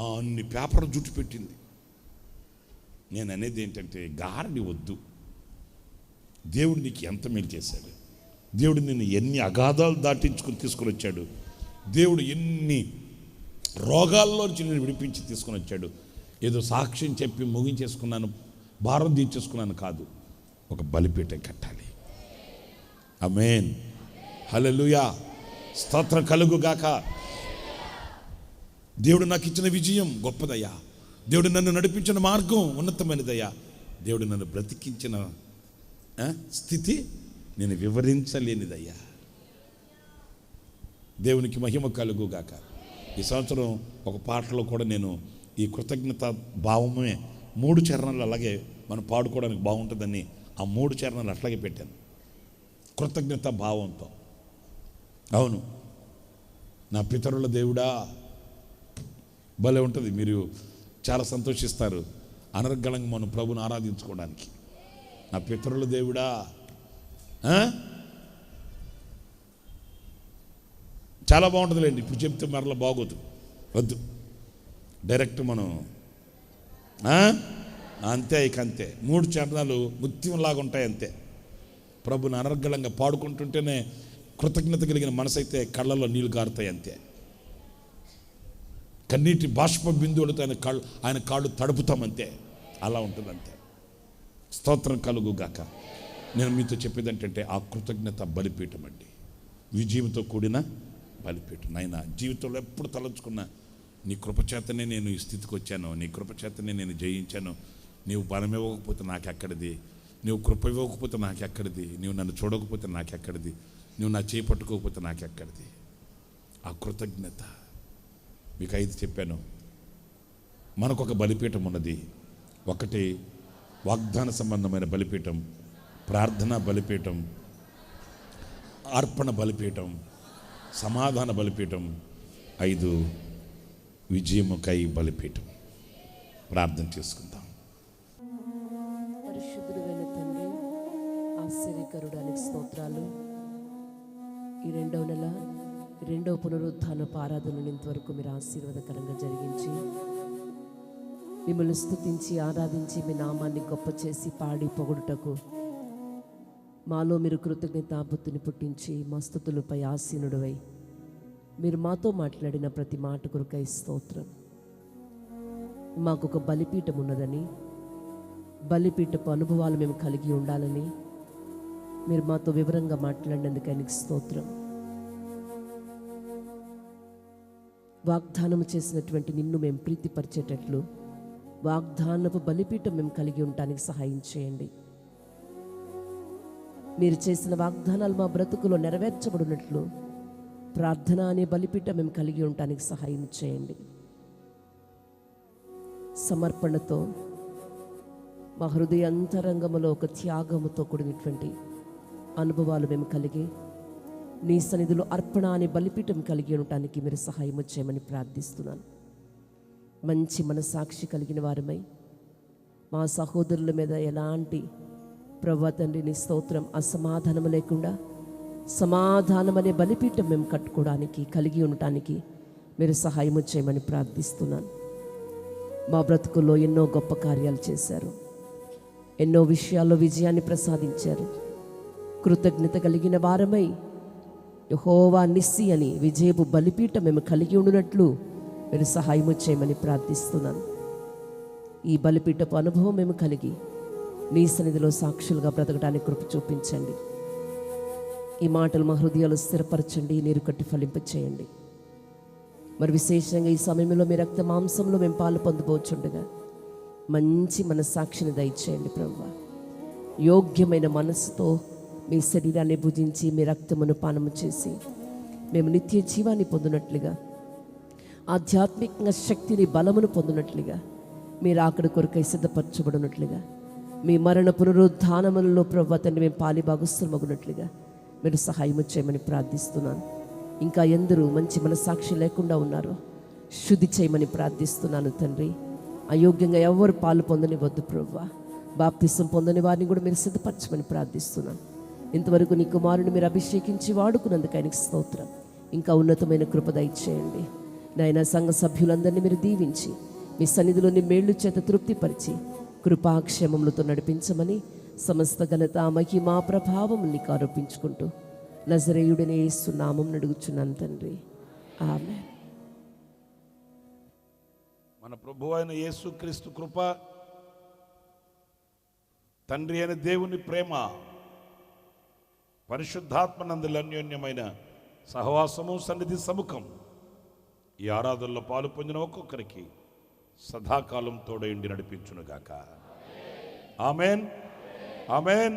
అన్ని పేపర్లు జుట్టు పెట్టింది. నేను అనేది ఏంటంటే, గారడి వద్దు. దేవుడు నీకు ఎంత మేలు చేశాడు, దేవుడు నిన్ను ఎన్ని అగాధాలు దాటించుకుని తీసుకుని వచ్చాడు, దేవుడు ఎన్ని రోగాల్లోంచి నేను విడిపించి తీసుకుని వచ్చాడు. ఏదో సాక్ష్యం చెప్పి ముగించేసుకున్నాను, భారం తీర్చేసుకున్నాను కాదు, ఒక బలిపీఠం కట్టాలి. ఆమేన్, హల్లెలూయా, స్తోత్రం కలుగుగాక. దేవుడు నాకు ఇచ్చిన విజయం గొప్పదయ్యా, దేవుడు నన్ను నడిపించిన మార్గం ఉన్నతమైనదయ్యా, దేవుడు నన్ను బ్రతికించిన స్థితి నేను వివరించలేనిదయ్యా. దేవునికి మహిమ కలుగుగాక. ఈ సంవత్సరం ఒక పాటలో కూడా నేను ఈ కృతజ్ఞత భావమే 3 చరణాలు అలాగే మనం పాడుకోవడానికి బాగుంటుందని ఆ 3 చరణాలు అట్లాగే పెట్టాను, కృతజ్ఞత భావంతో. అవును, నా పితరుల దేవుడా, భలే ఉంటుంది. మీరు చాలా సంతోషిస్తారు అనర్గళంగా మనం ప్రభుని ఆరాధించుకోవడానికి. నా పితరుల దేవుడా, చాలా బాగుంటుందిలేండి, ఇప్పుడు చెప్తే మరలా బాగోదు, వద్దు. డైరెక్ట్ మనం అంతే, ఇక అంతే. 3 చరణాలు ముత్యంలాగా ఉంటాయి అంతే. ప్రభుని అనర్గళంగా పాడుకుంటుంటేనే కృతజ్ఞత కలిగిన మనసైతే కళ్ళల్లో నీళ్లు కారుతాయి అంతే. కన్నీటి బాష్ప బిందువులతో ఆయన కాళ్ళు తడుపుతామంతే. అలా ఉంటుంది అంతే. స్తోత్రం కలుగుగాక. నేను మీతో చెప్పేది ఏంటంటే ఆ కృతజ్ఞత బలిపీఠం అండి, విజయంతో కూడిన బలిపీఠం. నాయనా, జీవితంలో ఎప్పుడు తలంచుకున్నా నీ కృపచేతనే నేను ఈ స్థితికి వచ్చాను, నీ కృపచేతనే నేను జయించాను. నీవు బలం ఇవ్వకపోతే నాకెక్కడిది, నువ్వు కృప ఇవ్వకపోతే నాకెక్కడిది, నువ్వు నన్ను చూడకపోతే నాకెక్కడిది, నువ్వు నా చేయి పట్టుకోకపోతే నాకెక్కడిది. ఆ కృతజ్ఞత. మీకు 5 చెప్పాను. మనకొక బలిపీఠం ఉన్నది. ఒకటి వాగ్దాన సంబంధమైన బలిపీఠం, ప్రార్థనా బలిపీఠం, అర్పణ బలిపీఠం, సమాధాన బలిపీఠం. 5 విజయముకై బలిపీఠం. ప్రార్థన చేసుకుందాం. పరిశుద్ధుడైన తండ్రి, ఆశ్చర్యకరుడానికి స్తోత్రాలు. ఈ 2వ నెల 2వ పునరుత్థానపు ఆరాధనను ఇంతవరకు మీరు ఆశీర్వాదకరంగా జరిగించి, మిమ్మల్ని స్తుతించి ఆరాధించి మీ నామాన్ని గొప్ప చేసి పాడి పొగుడుటకు మాలో మీరు కృతజ్ఞతాబుద్ధిని పుట్టించి మా స్తుతులపై ఆసీనుడవై మీరు మాతో మాట్లాడిన ప్రతి మాట కొరకై స్తోత్రం. మాకొక బలిపీఠం ఉన్నదని, బలిపీఠపు అనుభవాలు మేము కలిగి ఉండాలని మీరు మాతో వివరంగా మాట్లాడినందుకై నీకు స్తోత్రం. వాగ్దానం చేసినటువంటి నిన్ను మేము ప్రీతిపరిచేటట్లు వాగ్దానపు బలిపీఠం మేము కలిగి ఉండటానికి సహాయం చేయండి. మీరు చేసిన వాగ్దానాలు మా బ్రతుకులో నెరవేర్చబడినట్లు ప్రార్థన అనే బలిపీఠం మేము కలిగి ఉండటానికి సహాయం చేయండి. సమర్పణతో మా హృదయ అంతరంగములో ఒక త్యాగముతో కూడినటువంటి అనుభవాలు మేము కలిగి నీ సన్నిధిలో అర్పణ అనే బలిపీఠం కలిగి ఉండటానికి మీరు సహాయం చేయమని ప్రార్థిస్తున్నాను. మంచి మనసాక్షి కలిగిన వారమై మా సహోదరుల మీద ఎలాంటి ప్రభువా తండ్రి నీ స్తోత్రం అసమాధానము లేకుండా సమాధానం అనే బలిపీఠం మేము కట్టుకోవడానికి కలిగి ఉండటానికి మీరు సహాయం చేయమని ప్రార్థిస్తున్నాను. మా బ్రతుకుల్లో ఎన్నో గొప్ప కార్యాలు చేశారు, ఎన్నో విషయాల్లో విజయాన్ని ప్రసాదించారు. కృతజ్ఞత కలిగిన వారమై యెహోవా నిస్సి అని విజయపు బలిపీఠం మేము కలిగి ఉండినట్లు మీరు సహాయం చేయమని ప్రార్థిస్తున్నాను. ఈ బలిపీఠపు అనుభవం మేము కలిగి నీ సన్నిధిలో సాక్షులుగా బ్రతకడానికి కృప చూపించండి. ఈ మాటలు మా హృదయాలు స్థిరపరచండి, నీరు కట్టి ఫలింపచేయండి. మరి విశేషంగా ఈ సమయంలో మీ రక్త మాంసంలో మేము పాలు పొందుకోవచ్చుండగా మంచి మనస్సాక్షిని దయచేయండి ప్రభువా. యోగ్యమైన మనస్సుతో మీ శరీరాన్ని భుజించి మీ రక్తమును పానము చేసి మేము నిత్య జీవాన్ని పొందినట్లుగా, ఆధ్యాత్మికంగా శక్తిని బలమును పొందినట్లుగా, మీరు అక్కడి కొరకై సిద్ధపరచబడినట్లుగా, మీ మరణ పునరుద్ధానములలో ప్రభువా తండ్రి మేము పాలి భాగస్థులమగునట్లుగా మీరు సహాయం చేయమని ప్రార్థిస్తున్నాను. ఇంకా ఎందరూ మంచి మనస్సాక్షి లేకుండా ఉన్నారో శుద్ధి చేయమని ప్రార్థిస్తున్నాను తండ్రి. అయోగ్యంగా ఎవరు పాలు పొందనివద్దు ప్రభువా. బాప్తిసం పొందని వారిని కూడా మీరు సిద్ధపరచమని ప్రార్థిస్తున్నాను. ఇంతవరకు నీ కుమారుని మీరు అభిషేకించి వాడుకున్నందుకు ఆయనకి స్తోత్రం. ఇంకా ఉన్నతమైన కృప దయచేయండి నాయన. సంఘ సభ్యులందరినీ మీరు దీవించి మీ సన్నిధిలోని మేళ్లు చేత తృప్తిపరిచి కృపాక్షేమములతో నడిపించమని సమస్త ఘనత మహిమా ప్రభావం నీకు ఆరోపించుకుంటూ నజరేయుడనే యేసు నామం అడుగుచున్నాను తండ్రి, ఆమేన్. మన ప్రభువు అయిన యేసుక్రీస్తు కృప, తండ్రి అయిన దేవుని ప్రేమ, పరిశుద్ధాత్మనందుల అన్యోన్యమైన సహవాసము, సన్నిధి సముఖం ఈ ఆరాధనలో పాలు పొందిన ఒక్కొక్కరికి సదాకాలం తోడయుండి నడిపించునుగాక. Amen, amen.